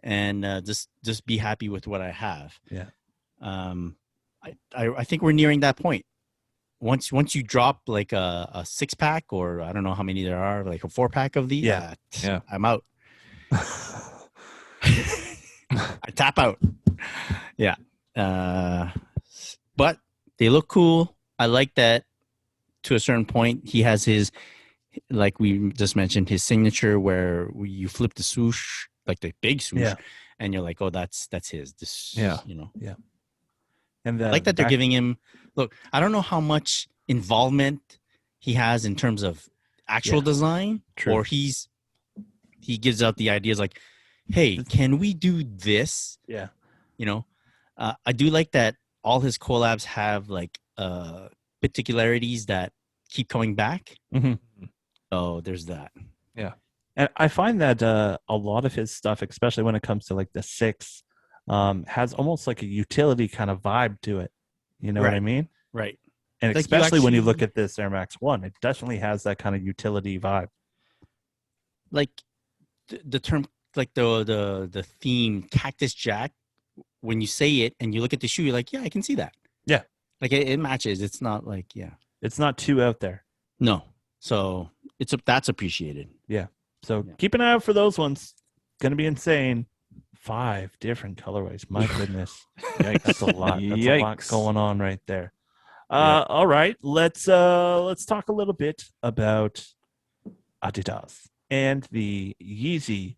and just be happy with what I have. Yeah. I think we're nearing that point. Once you drop like a 6-pack, or I don't know how many there are, like a 4-pack of these. Yeah. I'm out. I tap out. Yeah. But they look cool. I like that to a certain point. He has his, like we just mentioned, his signature where you flip the swoosh, like the big swoosh, and you're like, oh, that's his. Yeah. Yeah. And I like that they're giving him, look, I don't know how much involvement he has in terms of actual design. True. Or he gives out the ideas like, hey, can we do this? Yeah. I do like that all his collabs have like particularities that keep coming back. Mm-hmm. So there's that. Yeah. And I find that a lot of his stuff, especially when it comes to like the 6, has almost like a utility kind of vibe to it. You know what I mean? Right. And like especially when you look at this Air Max 1, it definitely has that kind of utility vibe. Like the term, like the theme Cactus Jack, when you say it and you look at the shoe, you're like, yeah, I can see that. Yeah. Like it matches. It's not like, it's not too out there. No. So that's appreciated. Yeah. So keep an eye out for those ones. Going to be insane. 5 different colorways. My goodness. Yikes. That's a lot. That's a lot going on right there. All right, let's talk a little bit about Adidas and the Yeezy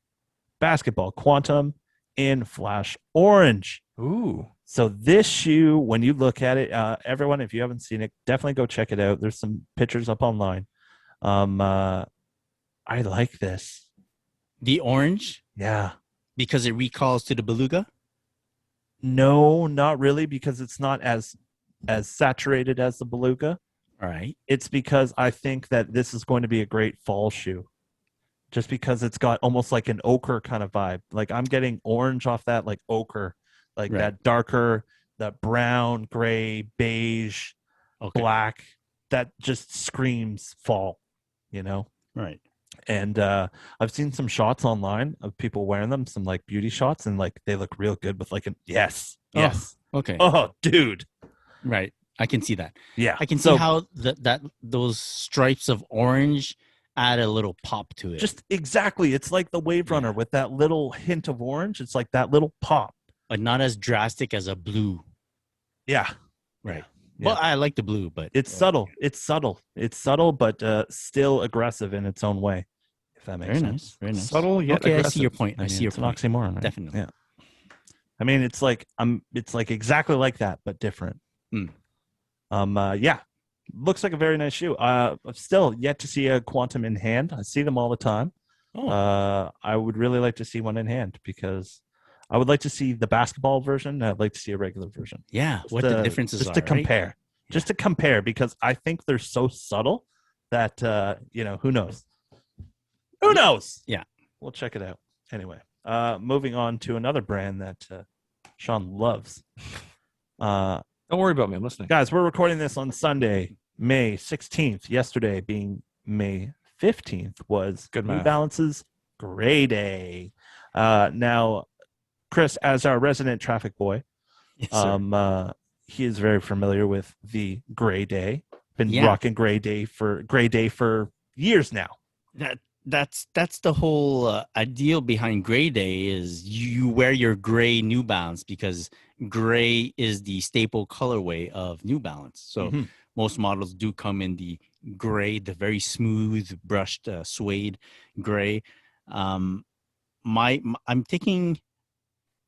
Basketball Quantum in Flash Orange. Ooh. So this shoe, when you look at it, everyone, if you haven't seen it, definitely go check it out. There's some pictures up online. I like this. The orange, Yeah. because it recalls to the beluga. No, not really, because it's not as saturated as the beluga. All right. It's because I think that this is going to be a great fall shoe. Just because it's got almost like an ochre kind of vibe. Like I'm getting orange off that, like ochre, like Right. that darker, that brown, gray, beige, Okay. black, that just screams fall, you know? Right. And I've seen some shots online of people wearing them, some like beauty shots, and like they look real good with like an yes. Okay. Oh, dude. Right. I can see that. Yeah. I can see how that those stripes of orange add a little pop to it. Just exactly. It's like the Wave Runner with that little hint of orange. It's like that little pop. But not as drastic as a blue. Yeah. Right. Yeah. Well, I like the blue, but it's subtle. It's subtle, but still aggressive in its own way. If that makes very sense. nice. Very nice. Subtle yet okay, aggressive. I see your point. I see your it's an point. oxymoron, right? Definitely. Yeah. I mean, it's like exactly like that, but different. Yeah. Looks like a very nice shoe. I've still yet to see a Quantum in hand. I see them all the time. I would really like to see one in hand because I would like to see the basketball version. I'd like to see a regular version. Yeah, what the differences just are. To compare. Right? Just to compare, because I think they're so subtle that who knows? Who knows? Yeah. We'll check it out. Anyway, moving on to another brand that Sean loves. Don't worry about me. I'm listening. Guys, we're recording this on Sunday, May 16th. Yesterday, being May 15th, was Good New math. Balance's Gray Day. Now, Chris, as our resident traffic boy, Yes, sir. he is very familiar with the Gray Day. Been rocking Gray Day for years now. That's the whole ideal behind Gray Day is you wear your gray New Balance because gray is the staple colorway of New Balance. So most models do come in the gray, the very smooth brushed suede gray. I'm taking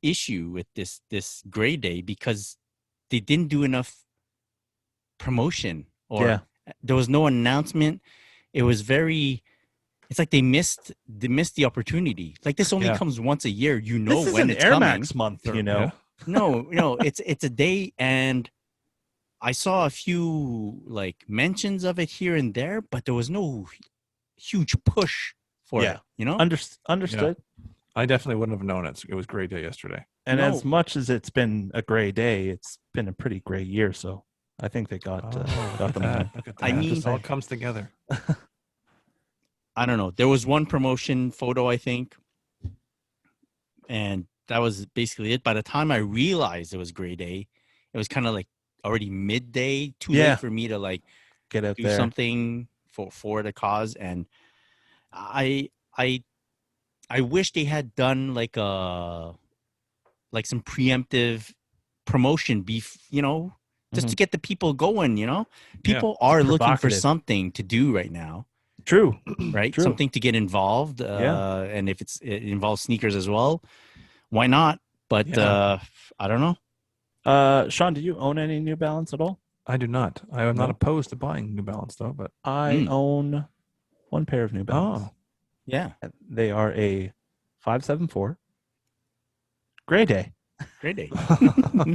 issue with this Gray Day because they didn't do enough promotion or there was no announcement. It was very. It's like they missed the opportunity. Like this only comes once a year. You know this when is it's Air coming. Max month. You know. No, it's a day, and I saw a few like mentions of it here and there, but there was no huge push for it. You know, understood. Yeah. I definitely wouldn't have known it. It was Gray Day yesterday. And as much as it's been a gray day, it's been a pretty gray year. So I think they got them. Look at that. I mean, it all comes together. I don't know. There was one promotion photo, I think, and that was basically it. By the time I realized it was Gray Day, it was kind of like already midday, too late for me to like get out do there. something for the cause. And I wish they had done like some preemptive promotion, just to get the people going. People are looking for something to do right now. True. Right? True. Something to get involved. And if it involves sneakers as well, why not? But I don't know. Sean, do you own any New Balance at all? I do not. I am not opposed to buying New Balance though, but I own one pair of New Balance. Oh. Yeah. They are a 574 Gray Day. Gray Day.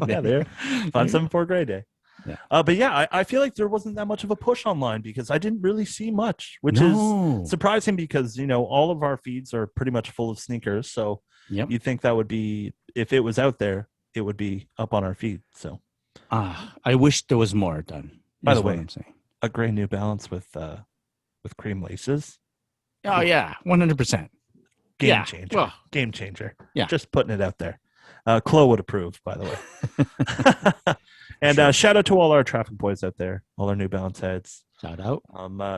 Yeah, they're 574 Gray Day. Yeah. But yeah, I feel like there wasn't that much of a push online because I didn't really see much, which is surprising because, all of our feeds are pretty much full of sneakers. So you'd think that would be, if it was out there, it would be up on our feed. So I wish there was more done. By the way, a gray New Balance with cream laces. Oh, yeah, 100%. Game changer. Well, game changer. Yeah. Just putting it out there. Chloe would approve, by the way. And shout out to all our traffic boys out there, all our New Balance heads. Shout out.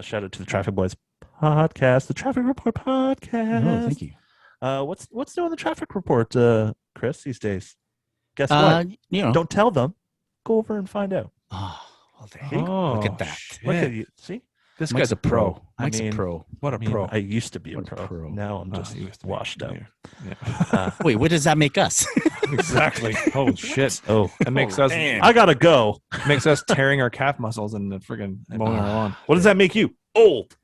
Shout out to the Traffic Boys podcast, the Traffic Report podcast. Oh, thank you. What's new on the Traffic Report, Chris, these days? Guess what? Don't tell them. Go over and find out. Oh, there you go. Look at that. Shit. Look at you. See? This Mike's guy's a pro. Mike's a pro. What a pro. I used to be a What a pro. pro. Now I'm just You used to be. washed out. Yeah. Wait, what does that make us? Exactly. Holy shit. Oh, That makes us damn. I gotta go. makes us tearing our calf muscles and friggin' mowing our lawn. What does that make you? Old.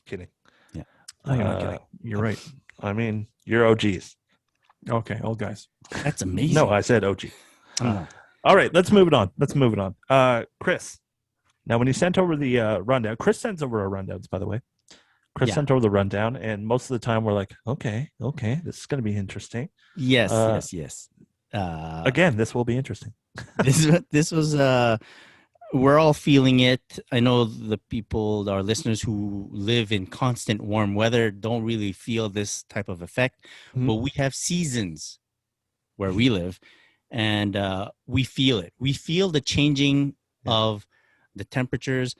Kidding. Yeah. No, you're not kidding. You're right. I mean, you're OGs. Okay, old guys. That's amazing. No, I said OG. Oh. All right, let's move it on. Chris. Now, when you sent over the rundown, Chris sends over our rundowns, by the way. Chris Yeah. sent over the rundown, and most of the time we're like, okay, this is going to be interesting. Yes, Uh, yes. Again, this will be interesting. This was we're all feeling it. I know the people, our listeners who live in constant warm weather don't really feel this type of effect, Mhm. but we have seasons where we live, and we feel it. We feel the changing of the temperatures.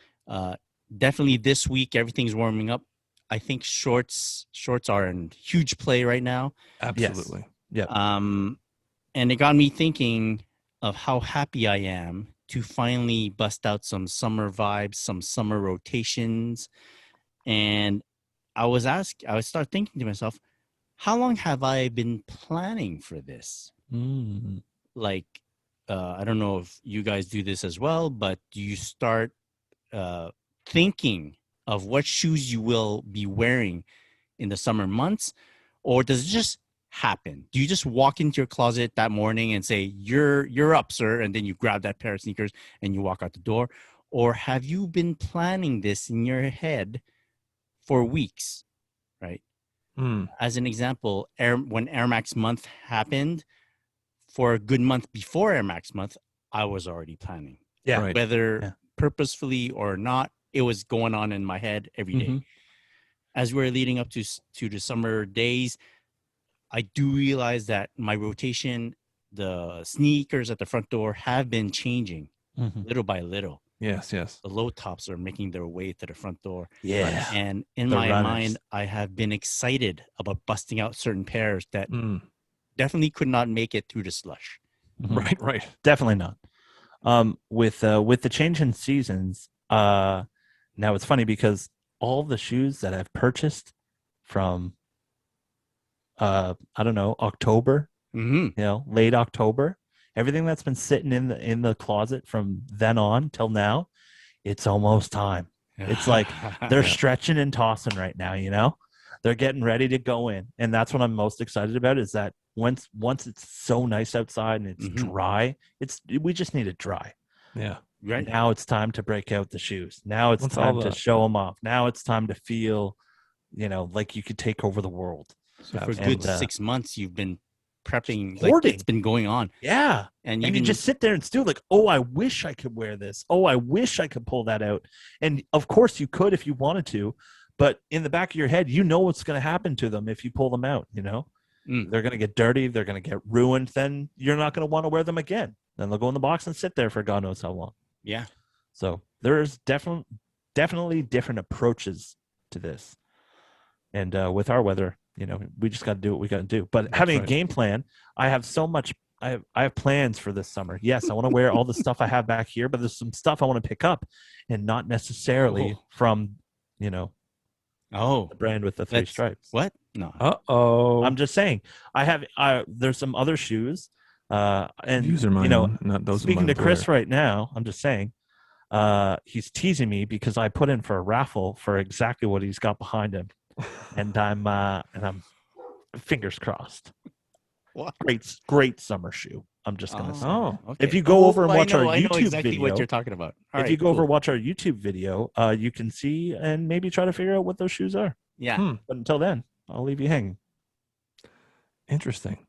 Definitely this week, everything's warming up. I think shorts are in huge play right now. Absolutely. And it got me thinking of how happy I am to finally bust out some summer vibes, some summer rotations. And I started thinking to myself, how long have I been planning for this? Mm. Like, I don't know if you guys do this as well, but do you start thinking of what shoes you will be wearing in the summer months? Or does it just happen? Do you just walk into your closet that morning and say, you're up, sir, and then you grab that pair of sneakers and you walk out the door? Or have you been planning this in your head for weeks, right? Mm. As an example, when Air Max month happened, for a good month before Air Max month, I was already planning. Yeah. Right. Whether purposefully or not, it was going on in my head every day. Mhm. As we're leading up to the summer days, I do realize that my rotation, the sneakers at the front door have been changing Mhm. little by little. Yes. The low tops are making their way to the front door. Yeah. And in The my runners. mind, I have been excited about busting out certain pairs that Mm. definitely could not make it through the slush. Mhm. Right. Definitely not. With the change in seasons, now it's funny because all the shoes that I've purchased from I don't know, October, Mm-hmm. late October, everything that's been sitting in the closet from then on till now, it's almost time. It's like they're stretching and tossing right now, they're getting ready to go in. And that's what I'm most excited about is that once it's so nice outside and it's Mhm. dry, we just need it dry. Yeah. right. Now it's time to break out the shoes. Now it's Once time all to the- show them off. Now it's time to feel, like you could take over the world. So for a And, good 6 months, you've been prepping. Like, Hoarding. it's been going on. Yeah. And And you just sit there and still like, oh, I wish I could wear this. Oh, I wish I could pull that out. And of course you could if you wanted to, but in the back of your head, you know what's going to happen to them if you pull them out, They're going to get dirty. They're going to get ruined. Then you're not going to want to wear them again. Then they'll go in the box and sit there for God knows how long. Yeah. So there's definitely different approaches to this. And with our weather, we just got to do what we got to do. But That's having right. a game plan, I have so much. I have plans for this summer. Yes, I want to wear all the stuff I have back here, but there's some stuff I want to pick up, and not necessarily Oh. from Oh, the brand with the 3 That's- stripes. what? No. Uh-oh. I'm just saying. There's some other shoes, and These are mine. Not those. speaking are to mine Chris right now, I'm just saying. He's teasing me because I put in for a raffle for exactly what he's got behind him, and I'm fingers crossed. What? Great summer shoe. I'm just gonna say. Oh. Okay. If you go over and I watch our know YouTube exactly video, what you're talking about. if you go over and watch our YouTube video, you can see and maybe try to figure out what those shoes are. yeah. Hmm. But until then, I'll leave you hanging. Interesting.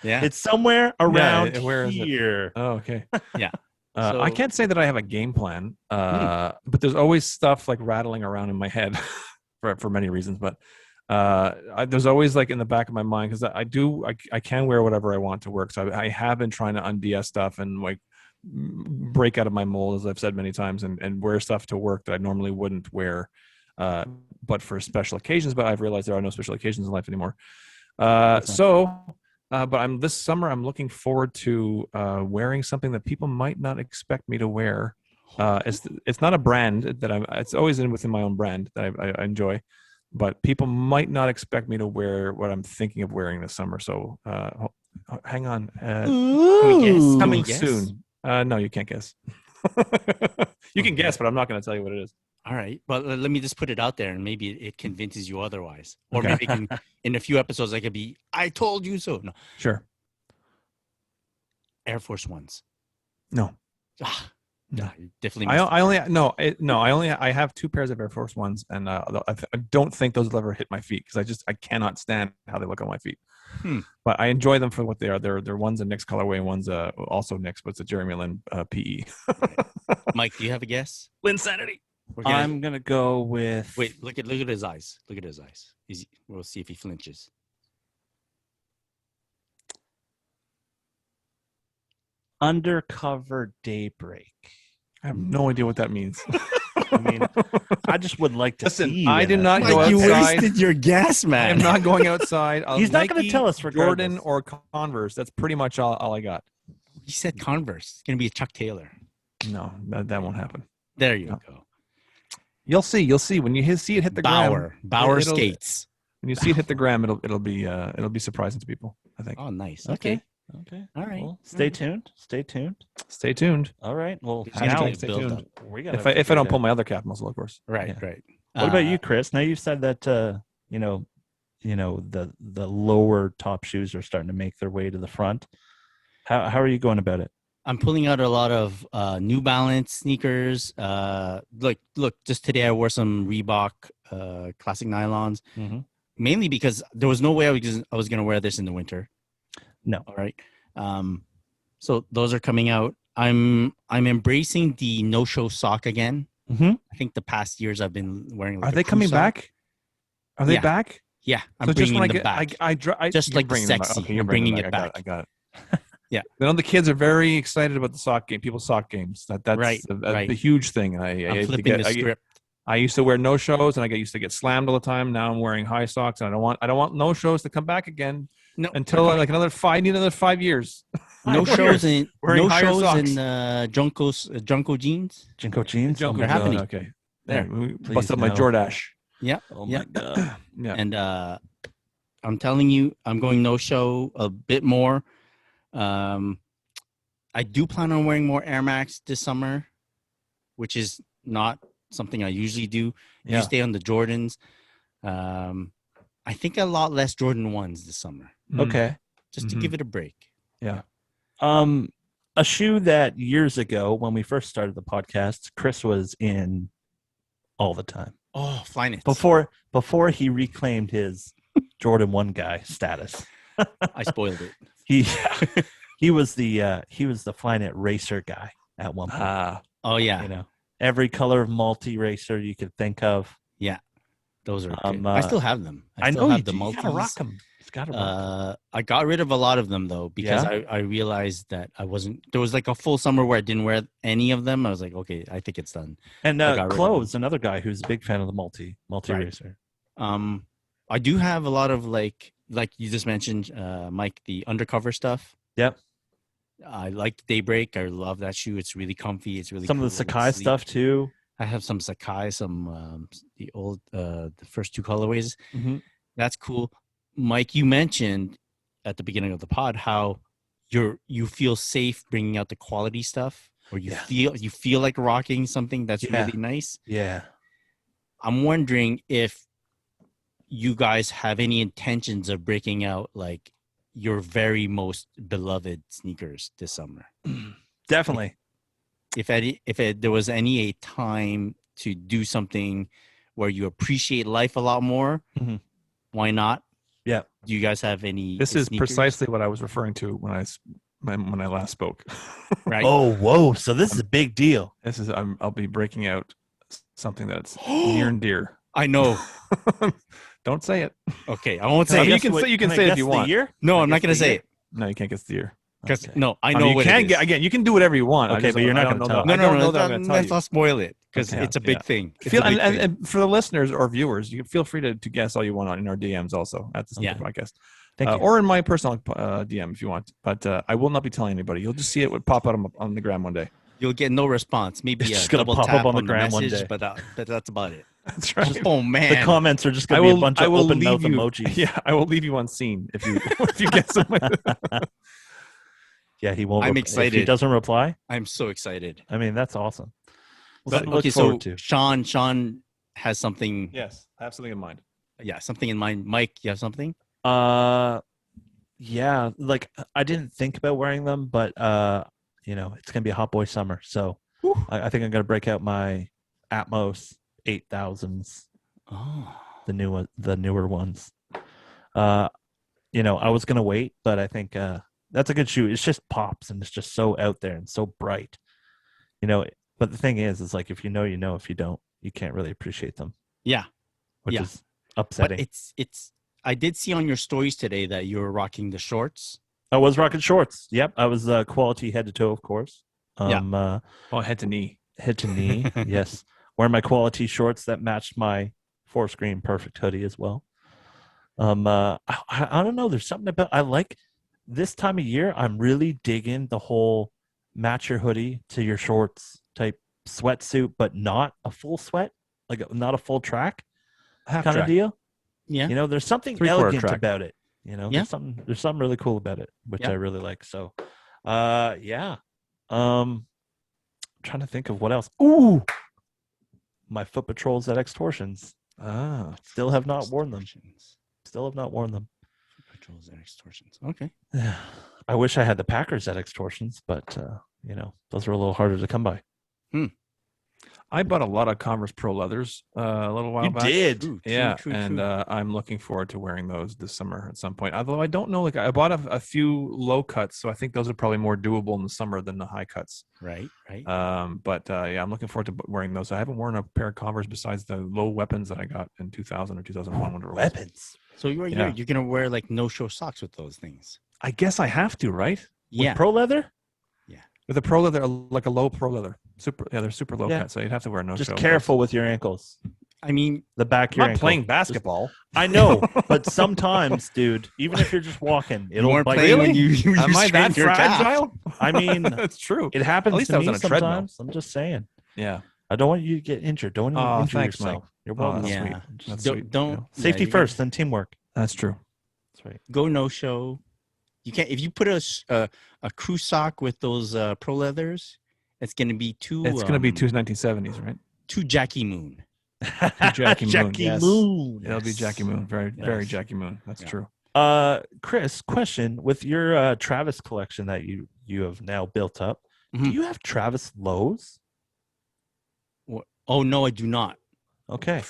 Yeah. It's somewhere around where is it? here. Oh, okay. Yeah. I So- can't say that I have a game plan, but there's always stuff like rattling around in my head for many reasons. But there's always like in the back of my mind because I can wear whatever I want to work. So I have been trying to un-BS stuff and like break out of my mold, as I've said many times, and wear stuff to work that I normally wouldn't wear, but for special occasions. But I've realized there are no special occasions in life anymore. So But this summer I'm looking forward to wearing something that people might not expect me to wear. It's not a brand that it's always within my own brand that I enjoy, but people might not expect me to wear what I'm thinking of wearing this summer. So hang on. Coming soon. No, you can't guess. You can guess, but I'm not going to tell you what it is. All right, but let me just put it out there, and maybe it convinces you otherwise, or maybe in a few episodes I could be, I told you so. No, Sure. Air Force Ones. No. No, you definitely. I have 2 pairs of Air Force Ones, and I don't think those will ever hit my feet because I cannot stand how they look on my feet. But I enjoy them for what they are. They're one's a Knicks colorway, and one's also Knicks, but it's a Jeremy Lin PE. Mike, do you have a guess? Linsanity. I'm gonna go with. Wait, look at his eyes. Look at his eyes. We'll see if he flinches. Undercover Daybreak. I have no idea what that means. I mean, I just would like to see. I did not go outside. You wasted your gas, man. I'm not going outside. He's not going to tell us regardless. Jordan or Converse. That's pretty much all I got. He said Converse. It's going to be a Chuck Taylor. No, that won't happen. There you go. You'll see when you see it hit the ground. Bauer skates. When you see it hit the ground, it'll be surprising to people, I think. Oh, nice. Okay. All right. Well, stay tuned. Stay tuned. All right. Well, now stay tuned. If I don't pull my other calf muscle, of course. Right. What about you, Chris? Now you've said that the lower top shoes are starting to make their way to the front. How are you going about it? I'm pulling out a lot of New Balance sneakers. Look, just today I wore some Reebok classic nylons, mainly because there was no way I was going to wear this in the winter. No. All right. So those are coming out. I'm embracing the no-show sock again. I think the past years I've been wearing. Are they coming back? Are they back? Yeah, I'm bringing them back. Just like the sexy. Okay, you're bringing it back. I got it. Yeah. I know the kids are very excited about the sock game. People's sock games. That's the huge thing. I'm flipping the script. I used to wear no shows, and I used to get slammed all the time. Now I'm wearing high socks, and I don't want no shows to come back again. No, until like another 5 years. No shows in Junko jeans. Junko jeans. They're happening. Okay. There. Bust up my Jordache. Yeah. Oh my god. Yeah. And I'm telling you, I'm going no show a bit more. I do plan on wearing more Air Max this summer, which is not something I usually do. You stay on the Jordans. I think a lot less Jordan 1s this summer. Okay. Just to give it a break. Yeah. A shoe that years ago when we first started the podcast, Chris was in all the time. Oh, Flyknits. Before he reclaimed his Jordan 1 guy status. I spoiled it. He was the Flyknit racer guy at one point. Oh yeah. Every color of multi-racer you could think of. Yeah. Those are good. I still have them. I still know have the multis. You gotta rock them. I got rid of a lot of them though because I realized that there was like a full summer where I didn't wear any of them. I was like, okay, I think it's done. And Cloves, another guy who's a big fan of the multi-racer. I do have a lot of like you just mentioned, Mike, the undercover stuff. Yep. I like Daybreak. I love that shoe. It's really comfy. It's really some of the Sakai stuff too. I have some Sakai, the old the first 2 colorways. That's cool. Mike, you mentioned at the beginning of the pod how you feel safe bringing out the quality stuff, or you feel like rocking something that's really nice. Yeah. I'm wondering if you guys have any intentions of breaking out like your very most beloved sneakers this summer. Definitely. If there was a time to do something where you appreciate life a lot more, why not? Yeah. Do you guys have any? This is precisely what I was referring to when I last spoke. Right. Oh, whoa! So this is a big deal. I'll be breaking out something that's near and dear. I know. Don't say it. Okay, I won't say it. You can say it if you want. Year? No, I'm not going to say it. No, you can't guess the year. Because I know what it is. Again, you can do whatever you want. Okay, but you're not going to tell. No. Let's not spoil it because it's a big thing. And for the listeners or viewers, you can feel free to guess all you want in our DMs also at the Sneaker Podcast. Thank you. Or in my personal DM if you want. But I will not be telling anybody. You'll just see it would pop out on the gram one day. You'll get no response. Maybe It's a just gonna double pop tap up on the the gram one message, day. but that's about it. That's right. Oh The man, comments are just going to be a bunch of open mouth you, emojis. Yeah, I will leave you unseen if you if you get something. Yeah, he won't. I'm If he excited. doesn't reply, I'm so excited. I mean, that's awesome. Well, But, something to look okay, so forward to. Sean has something. Yes, I have something in mind. Yeah, something in mind. Mike, you have something? Yeah, like I didn't think about wearing them, but you know, it's gonna be a hot boy summer, so I think I'm gonna break out my Atmos 8000s, Oh, the newer ones. You know, I was gonna wait, but I think that's a good shoe. It's just pops and it's just so out there and so bright. You know, but the thing is like if you know, you know. If you don't, you can't really appreciate them. yeah. Which Yeah. is upsetting. But it's. I did see on your stories today that you were rocking the shorts. I was rocking shorts. Yep, I was quality head to toe, of course. Oh, head to knee. Head to knee. Yes, wearing my quality shorts that matched my Forest Green Perfect hoodie as well. I don't know. There's something about I like this time of year. I'm really digging the whole match your hoodie to your shorts type sweatsuit, but not a full sweat, like not a full track Half kind track. of deal. Yeah. You know, there's something Three-quarter elegant track. about it. You know, Yeah. there's something really cool about it, which Yeah. I really like. So, yeah. I'm trying to think of what else. Ooh, my Foot Patrols at Extortions. Ah, Still have not worn them. Extortions. Still have not worn them. Patrols and extortions. Okay. I wish I had the Packers at Extortions, but you know, those were a little harder to come by. I bought a lot of Converse Pro leathers a little while back. True, Yeah, true, and true. I'm looking forward to wearing those this summer at some point. Although I don't know, like I bought a few low cuts, so I think those are probably more doable in the summer than the high cuts. Right. But yeah, I'm looking forward to wearing those. I haven't worn a pair of Converse besides the low weapons that I got in 2000 or 2001. Whatever it was. Weapons. So you're gonna wear like no-show socks with those things. I guess I have to, right? Yeah. With pro leather? With a pro leather, like a low pro leather. They're super low Yeah. cut, so you'd have to wear no Just show. careful with your ankles. I mean, The back of I'm your not ankle. playing basketball. I know, but sometimes, dude, even if you're just walking, you it'll weren't bite playing when you. you Am I that strained your calf. fragile? I mean, That's true. it happens At least to I was me on a treadmill. sometimes. I'm just saying. Yeah. I don't want you to get injured. Don't want you to Oh, injure thanks, yourself. Mike. You're Oh, welcome. that's Yeah. sweet. That's Don't- sweet. don't- You know. Yeah, Safety you gotta first, then teamwork. That's true. That's right. Go no-show. You can't if you put a crew sock with those pro leathers. It's gonna be too. It's going to be two 1970s, right? too Jackie Moon. Jackie Moon, Jackie yes. Moon. It'll be Jackie Moon. Very, very Yes. Jackie Moon. That's Yeah. true. Chris, question: with your Travis collection that you have now built up, do Mhm. you have Travis lows? Oh no, I do not. Okay.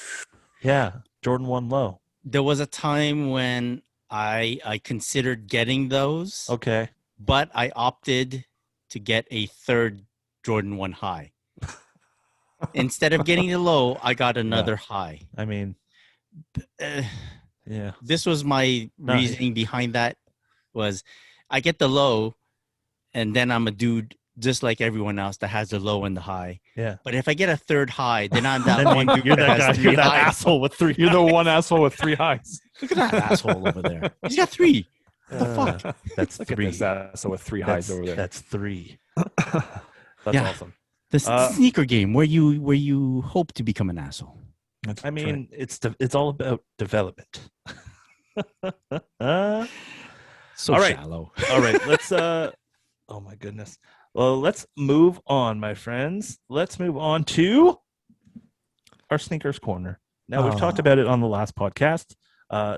Yeah, Jordan 1 low. There was a time when I considered getting those, Okay. but I opted to get a third Jordan 1 high. Instead of getting the low, I got another high. I mean, Uh, yeah. this was my reasoning behind that was I get the low and then I'm a dude just like everyone else that has the low and the high. Yeah. But if I get a third high, then I'm that Then one dude you're that that has guy. three You're that highs. asshole with 3. You're the one asshole with 3 highs. Look at that asshole over there. He's got 3. What the fuck? That's Look 3. at this asshole with 3 highs over there. That's 3. That's Yeah. awesome. The Uh, sneaker game where you hope to become an asshole. That's I true. mean, it's all about development. So All right. shallow. All right, let's oh my goodness. Well, let's move on, my friends. Let's move on to our Sneakers Corner. Now, we've talked about it on the last podcast.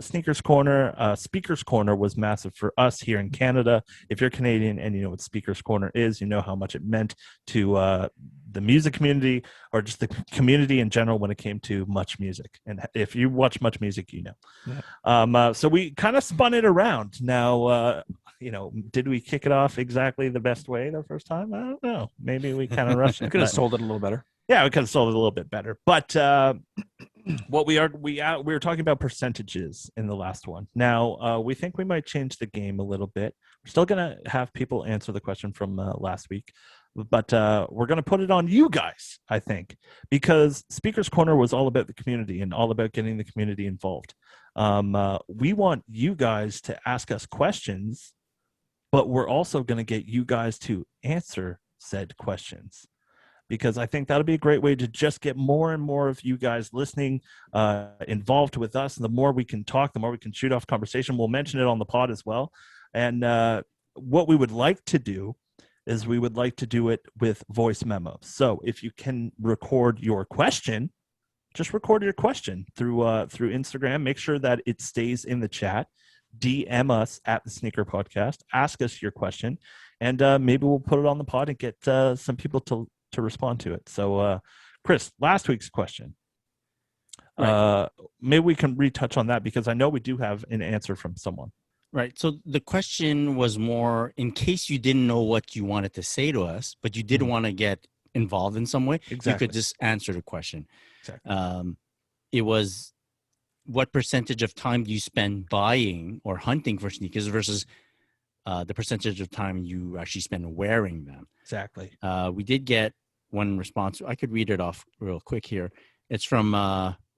Sneakers Corner, Speakers Corner was massive for us here in Canada. If you're Canadian and you know what Speakers Corner is, you know how much it meant to the music community or just the community in general when it came to Much Music. And if you watch Much Music, you know. Yeah. So we kind of spun it around. Now, you know, did we kick it off exactly the best way the first time? I don't know. Maybe we kind of rushed You it. could have but- sold it a little better. yeah, we could have sold it a little bit better. But what we were talking about percentages in the last one. Now we think we might change the game a little bit. We're still gonna have people answer the question from last week, But we're going to put it on you guys, I think, because Speaker's Corner was all about the community and all about getting the community involved. We want you guys to ask us questions, but we're also going to get you guys to answer said questions, because I think that'll be a great way to just get more and more of you guys listening, involved with us. And the more we can talk, the more we can shoot off conversation. We'll mention it on the pod as well. And what we would like to do is we would like to do it with voice memos. So if you can record your question, just record your question through Instagram. Make sure that it stays in the chat. DM us at the Sneaker Podcast. Ask us your question, and maybe we'll put it on the pod and get some people to respond to it. So, Chris, last week's question. Right. Maybe we can retouch on that, because I know we do have an answer from someone. Right. So the question was more in case you didn't know what you wanted to say to us, but you did want to get involved in some way. Exactly. You could just answer the question. Exactly. It was, what percentage of time do you spend buying or hunting for sneakers versus the percentage of time you actually spend wearing them? Exactly. We did get one response. I could read it off real quick here. It's from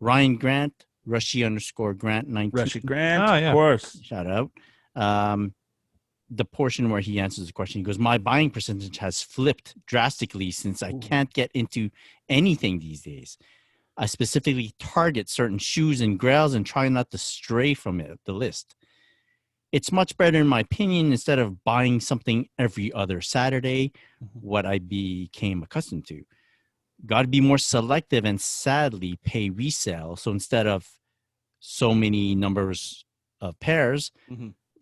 Ryan Grant, Rushy_Grant 19. Rushy Grant, Oh, yeah. of course. Shout out. The portion where he answers the question, he goes, my buying percentage has flipped drastically since I can't get into anything these days. I specifically target certain shoes and grails and try not to stray from the list. It's much better, in my opinion, instead of buying something every other Saturday, what I became accustomed to. Got to be more selective and sadly pay resale. So instead of so many numbers of pairs,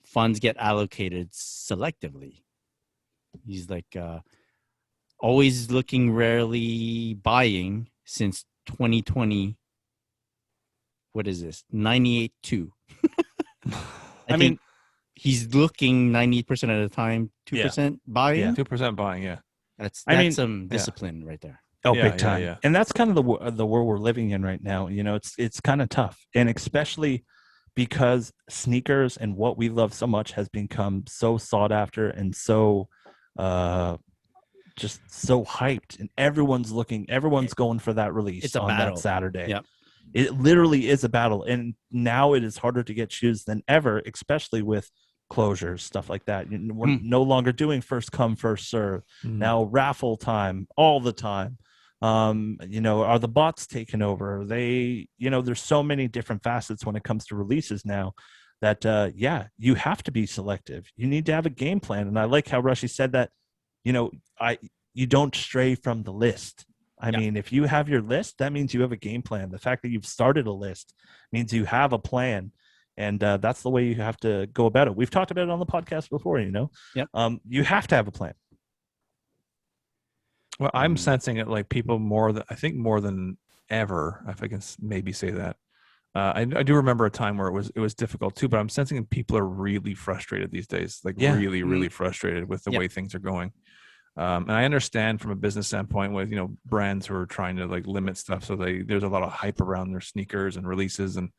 funds get allocated selectively. He's like, always looking, rarely buying since 2020. What is this? 98.2. I mean, he's looking 98% of the time, 2% buying. Yeah, 2% buying. Yeah, That's some discipline right there. Oh, Yeah, big time. yeah. And that's kind of the world we're living in right now. You know, it's kind of tough, and especially because sneakers and what we love so much has become so sought after and so just so hyped, and everyone's going for that release. It's a on battle. that Saturday. Yep. It literally is a battle, and now it is harder to get shoes than ever, especially with closures, stuff like that. We're no longer doing first come, first serve. Now raffle time all the time. Are the bots taken over? There's so many different facets when it comes to releases now that, you have to be selective. You need to have a game plan. And I like how Rushy said that, you don't stray from the list. I mean, if you have your list, that means you have a game plan. The fact that you've started a list means you have a plan. And that's the way you have to go about it. We've talked about it on the podcast before, you have to have a plan. Well, I'm sensing it like people more than ever, if I can maybe say that. I do remember a time where it was difficult too, but I'm sensing people are really frustrated these days, really frustrated with the way things are going. And I understand from a business standpoint with, brands who are trying to limit stuff. So there's a lot of hype around their sneakers and releases. And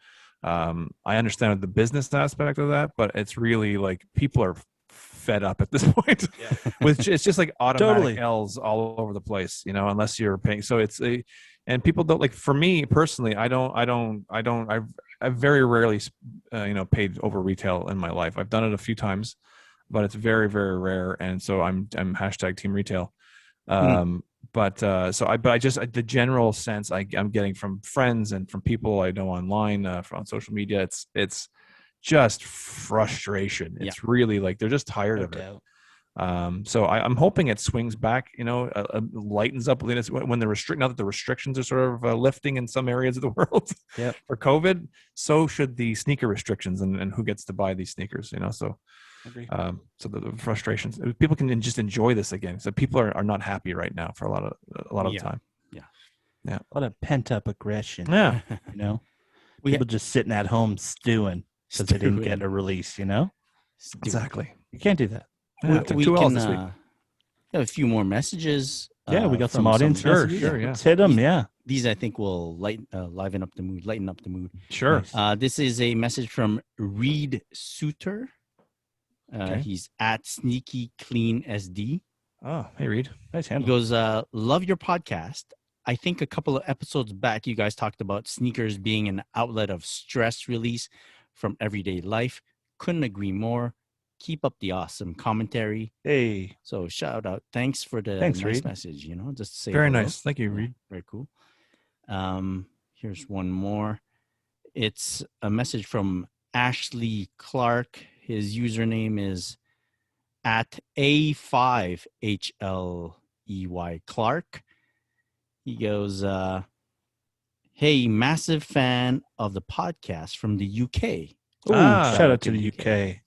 I understand the business aspect of that, but it's really people are fed up at this point with it's just automatic L's all over the place, unless you're paying. So and people don't for me personally, I've very rarely, paid over retail in my life. I've done it a few times, but it's very, very rare. And so I'm hashtag team retail. But the general sense I'm getting from friends and from people I know online, on social media, it's just frustration. It's really they're just tired of it. So I'm hoping it swings back, lightens up when now that the restrictions are sort of lifting in some areas of the world for COVID. So should the sneaker restrictions and who gets to buy these sneakers, so. So the frustrations, people can just enjoy this again. So people are not happy right now for a lot of the time. A lot of pent up aggression. People just sitting at home stewing because they didn't get a release. Exactly. You can't do that. We can have a few more messages. We got some audience messages. Sure. Let's hit them. These I think will lighten up the mood. Sure. This is a message from Reed Suter. He's at Sneaky Clean SD. Oh, hey, Reed. Nice He handle. goes, love your podcast. I think a couple of episodes back, you guys talked about sneakers being an outlet of stress release from everyday life. Couldn't agree more. Keep up the awesome commentary. Hey, So shout out. Thanks for the Thanks, nice Reed. message, just to say Very hello. nice. Thank you, Yeah, Reed. very cool. Here's one more. It's a message from Ashley Clark. His username is at A5HLEY Clark. He goes, hey, massive fan of the podcast from the UK. Ooh, Ah, shout out to the UK.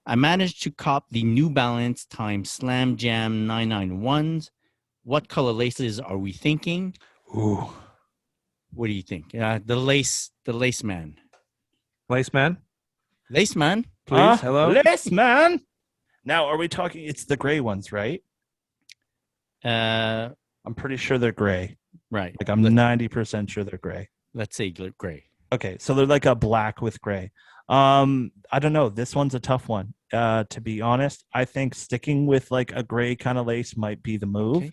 I managed to cop the New Balance times Slam Jam 991s. What color laces are we thinking? Ooh. What do you think? The lace man. Lace man, Lace man? please. Hello. Lace man. Now, are we talking? It's the gray ones, right? I'm pretty sure they're gray. Right. Like I'm 90% sure they're gray. Let's say gray. Okay, so they're like a black with gray. I don't know. This one's a tough one. To be honest, I think sticking with like a gray kind of lace might be the move, Okay.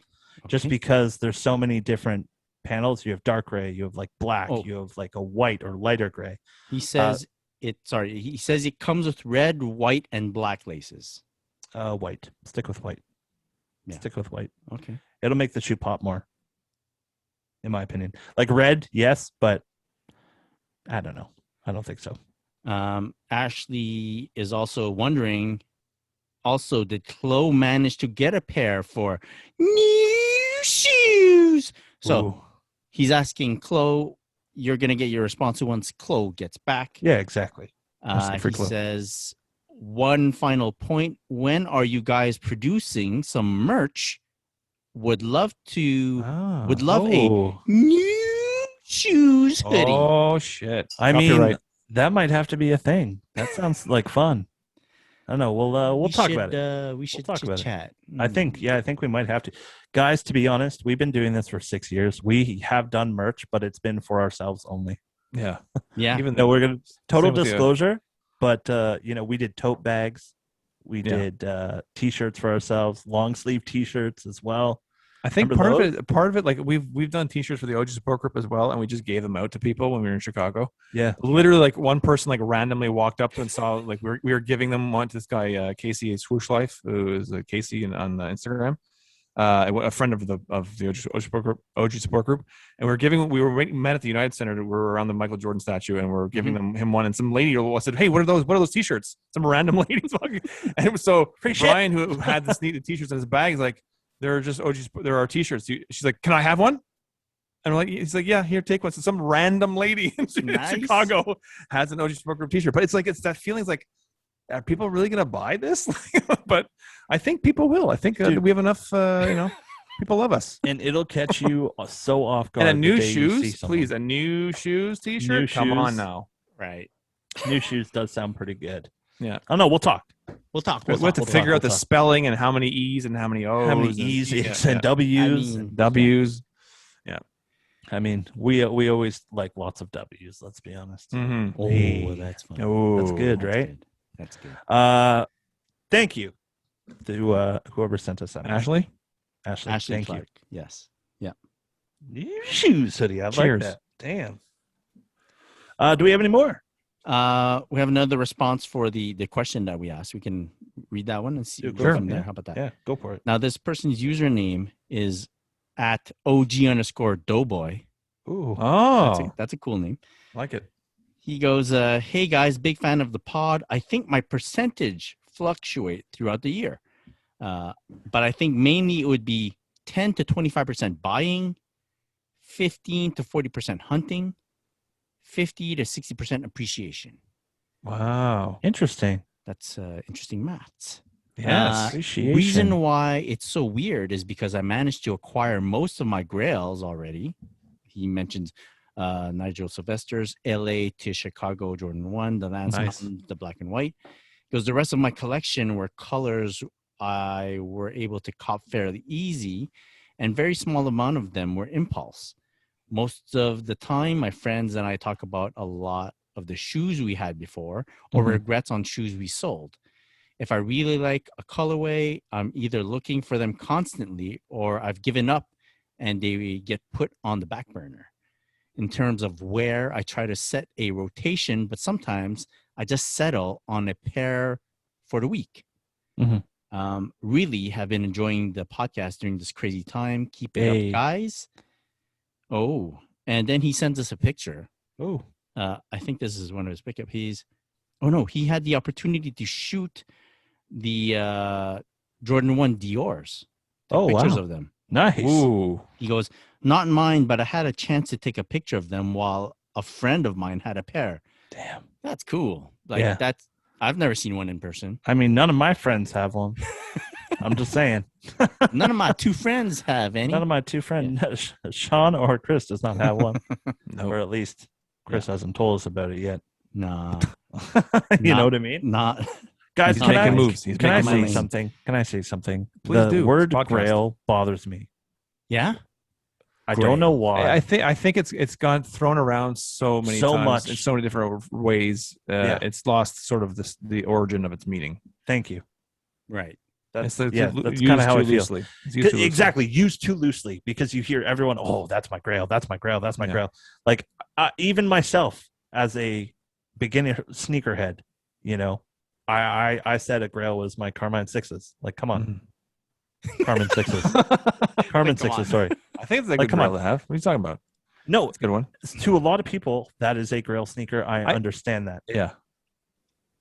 just because there's so many different panels. You have dark gray, you have like black, Oh. you have like a white or lighter gray. He says he says it comes with red, white, and black laces. White. Stick with white. Yeah. Stick with white. Okay. It'll make the shoe pop more, in my opinion. Like red, yes, but I don't know. I don't think so. Ashley is also wondering, did Chloe manage to get a pair for new shoes? So Ooh. he's asking Chloe, you're going to get your response once Chloe gets back. Yeah, exactly. He says, one final point. When are you guys producing some merch? Would love a new shoes hoodie. Oh shit! I Copyright. mean, that might have to be a thing. That sounds like fun. I don't know. We'll talk about it. We should talk about it. chat. I think we might have to. Guys, to be honest, we've been doing this for 6 years. We have done merch, but it's been for ourselves only. Yeah. Yeah. Even No, we're gonna total Same with you. disclosure, but we did tote bags, we did t-shirts for ourselves, long sleeve t-shirts as well. I think Remember part of it, like we've done T-shirts for the OG support group as well, and we just gave them out to people when we were in Chicago. Yeah, Literally, like one person like randomly walked up and saw like we were giving them one to this guy Casey Swoosh Life, who is Casey on Instagram, a friend of the OG support group, and we were met at the United Center. We were around the Michael Jordan statue, and we were giving him one, and some lady said, "Hey, what are those T-shirts?" Some random ladies walking, and it was so Brian, who had this neat T-shirts in his bag, is like, "They're just there are T-shirts." She's like, "Can I have one?" And he's like, "Yeah, here, take one." So some random lady in Chicago has an OG support group T-shirt, but it's that feeling is like, are people really gonna buy this? But I think people will. I think we have enough. People love us. And it'll catch you so off guard. And a new the day you see shoes, someone. please. A new shoes T-shirt. New Come shoes. on now. Right. New shoes does sound pretty good. Yeah. Oh no, we'll talk. We'll talk. We have to figure out the spelling and how many E's and how many O's. How many E's and W's and W's. Yeah. I mean, we always like lots of W's. Let's be honest. Mm-hmm. Oh, Hey. that's fun. Oh, that's good, That's right? good. That's good. Thank you to whoever sent us that. Ashley, Ashley thank Clark. Yes. Yeah. you. New shoes hoodie. I Cheers. like that. Damn. Do we have any more? We have another response for the question that we asked. We can read that one and see Sure. go from there. Yeah. How about that? Yeah, go for it. Now, this person's username is at OG_Doughboy. Ooh. oh, That's a cool name. like it. He goes, hey guys, big fan of the pod. I think my percentage fluctuate throughout the year. But I think mainly it would be 10 to 25% buying, 15 to 40% hunting, 50 to 60% appreciation. Wow. Interesting. That's interesting maths. Yes. Appreciation. Reason why it's so weird is because I managed to acquire most of my grails already. He mentions Nigel Sylvester's LA to Chicago Jordan 1, the Lance Mountain, the black and white. Because the rest of my collection were colors I were able to cop fairly easy, and very small amount of them were impulse. Most of the time, my friends and I talk about a lot of the shoes we had before or regrets on shoes we sold. If I really like a colorway, I'm either looking for them constantly or I've given up and they get put on the back burner. In terms of where I try to set a rotation, but sometimes I just settle on a pair for the week. Really have been enjoying the podcast during this crazy time. Keep it up, guys. Oh, and then he sends us a picture. Oh, I think this is one of his pickup. Oh no, he had the opportunity to shoot the Jordan 1 Dior's. Pictures of them. Nice. Ooh. He goes, not mine, but I had a chance to take a picture of them while a friend of mine had a pair. Damn. That's cool. Like I've never seen one in person. I mean, none of my friends have one. I'm just saying. None of my two friends have any. None of my two friends, Sean or Chris, does not have one. No. Or at least Chris hasn't told us about it yet. Nah. You know what I mean? Not. Guys, He's can making I, moves. Can I say something? Can I say something? Please the do. word It's podcast. grail bothers me. Yeah? I don't know why. I think it's gone thrown around so many times much in so many different ways. It's lost sort of the origin of its meaning. Thank you. Right. That's that's kind of used how too I feel. loosely. It's used too loosely. Exactly. Used too loosely because you hear everyone, oh, that's my grail. That's my grail. That's my grail. Like even myself as a beginner sneakerhead, you know, I said a grail was my Carmine 6s. Like, come on. Carmine 6s. Carmine 6s, sorry. I think it's a good grail to have. What are you talking about? No, It's a good one. to a lot of people, that is a grail sneaker. I understand that. Yeah.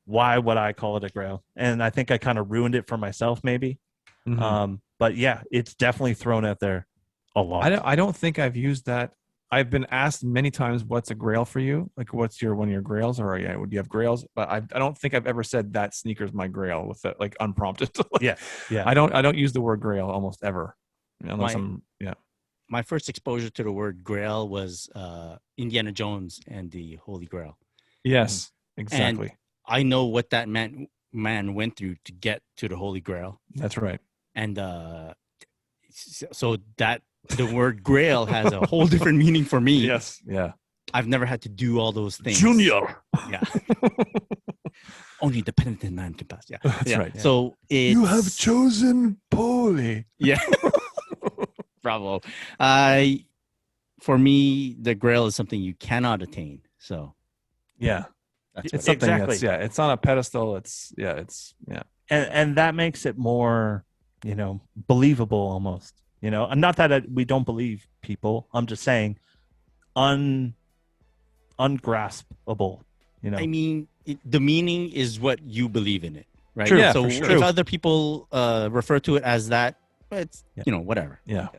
Why would I call it a grail? And I think I kind of ruined it for myself, maybe. But yeah, it's definitely thrown out there a lot. I don't think I've used that. I've been asked many times, what's a grail for you? Like, what's one of your grails? Or would you have grails? But I don't think I've ever said that sneaker's my grail with it, like unprompted. Yeah. I don't use the word grail almost ever. Unless my first exposure to the word grail was Indiana Jones and the Holy Grail. Yes, exactly. And I know what that man went through to get to the Holy Grail. That's right. And so that the word grail has a whole different meaning for me. Yes. Yeah. I've never had to do all those things. Junior. Yeah. Only the penitent man can pass. Yeah. That's right. Yeah. So You have chosen poorly. Yeah. Bravo. For me, the grail is something you cannot attain. So yeah. It's something that's it's on a pedestal. And that makes it more, believable almost. And not that we don't believe people. I'm just saying ungraspable. I mean, the meaning is what you believe in it, right? True, so sure. if other people refer to it as that, it's whatever. Yeah.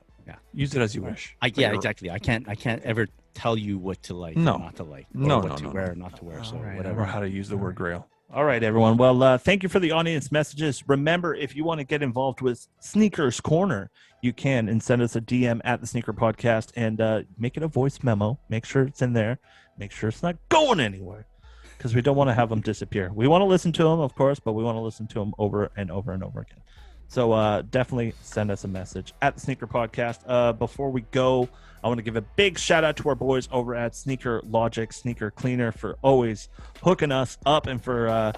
Use it as you wish. Exactly. I can't ever tell you what to like, or not to like, or what to wear, or not to wear. So whatever. Or how to use the word grail. All right, everyone. Well, thank you for the audience messages. Remember, if you want to get involved with Sneakers Corner, you can and send us a DM at the Sneaker Podcast and make it a voice memo. Make sure it's in there. Make sure it's not going anywhere because we don't want to have them disappear. We want to listen to them, of course, but we want to listen to them over and over and over again. So definitely send us a message at the Sneaker Podcast. Before we go, I want to give a big shout out to our boys over at Sneaker Logic, Sneaker Cleaner for always hooking us up and for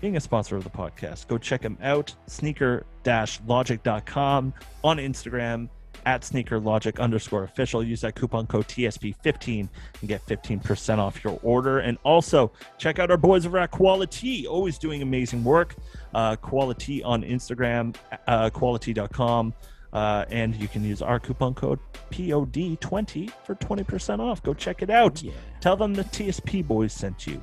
being a sponsor of the podcast. Go check them out, sneaker-logic.com, on Instagram at sneakerlogic_official. Use that coupon code TSP15 and get 15% off your order. And also check out our boys over at Quality, always doing amazing work. Quality on Instagram, quality.com. And you can use our coupon code POD20 for 20% off. Go check it out. Yeah. Tell them the TSP boys sent you.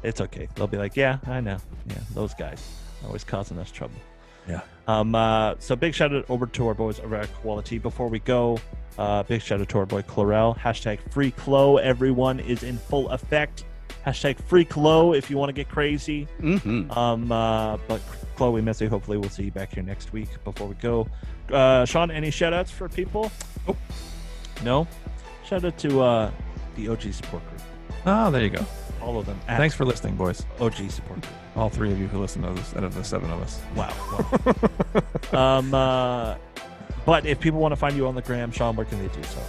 It's okay. They'll be like, yeah, I know. Yeah, those guys always causing us trouble. Yeah. So big shout out over to our boys over at Quality. Before we go, big shout out to our boy Chlorel. #FreeClo. Everyone is in full effect. #FreeClo if you want to get crazy. But Chloe, we miss you. Hopefully we'll see you back here next week. Before we go, Sean, any shout outs for people? Oh, no. Shout out to the OG support group. Oh, there you go. All of them. Thanks for listening, boys. OG support group. All three of you who listen to this out of the 7 of us. Wow. But if people want to find you on the gram, Sean, where can they do so?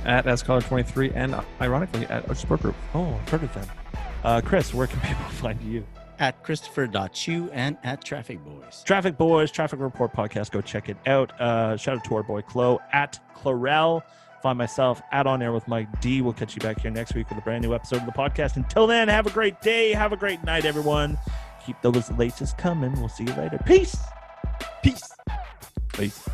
At SCollar23 and ironically at OG Support Group. Oh, I've heard of them. Chris, where can people find you? at Christopher.Chu and at Traffic Boys. Traffic Boys, Traffic Report Podcast. Go check it out. Shout out to our boy Chloe at Chlorel. Find myself at On Air with Mike D. We'll catch you back here next week with a brand new episode of the podcast. Until then, have a great day. Have a great night, everyone. Keep those laces coming. We'll see you later. Peace. Peace.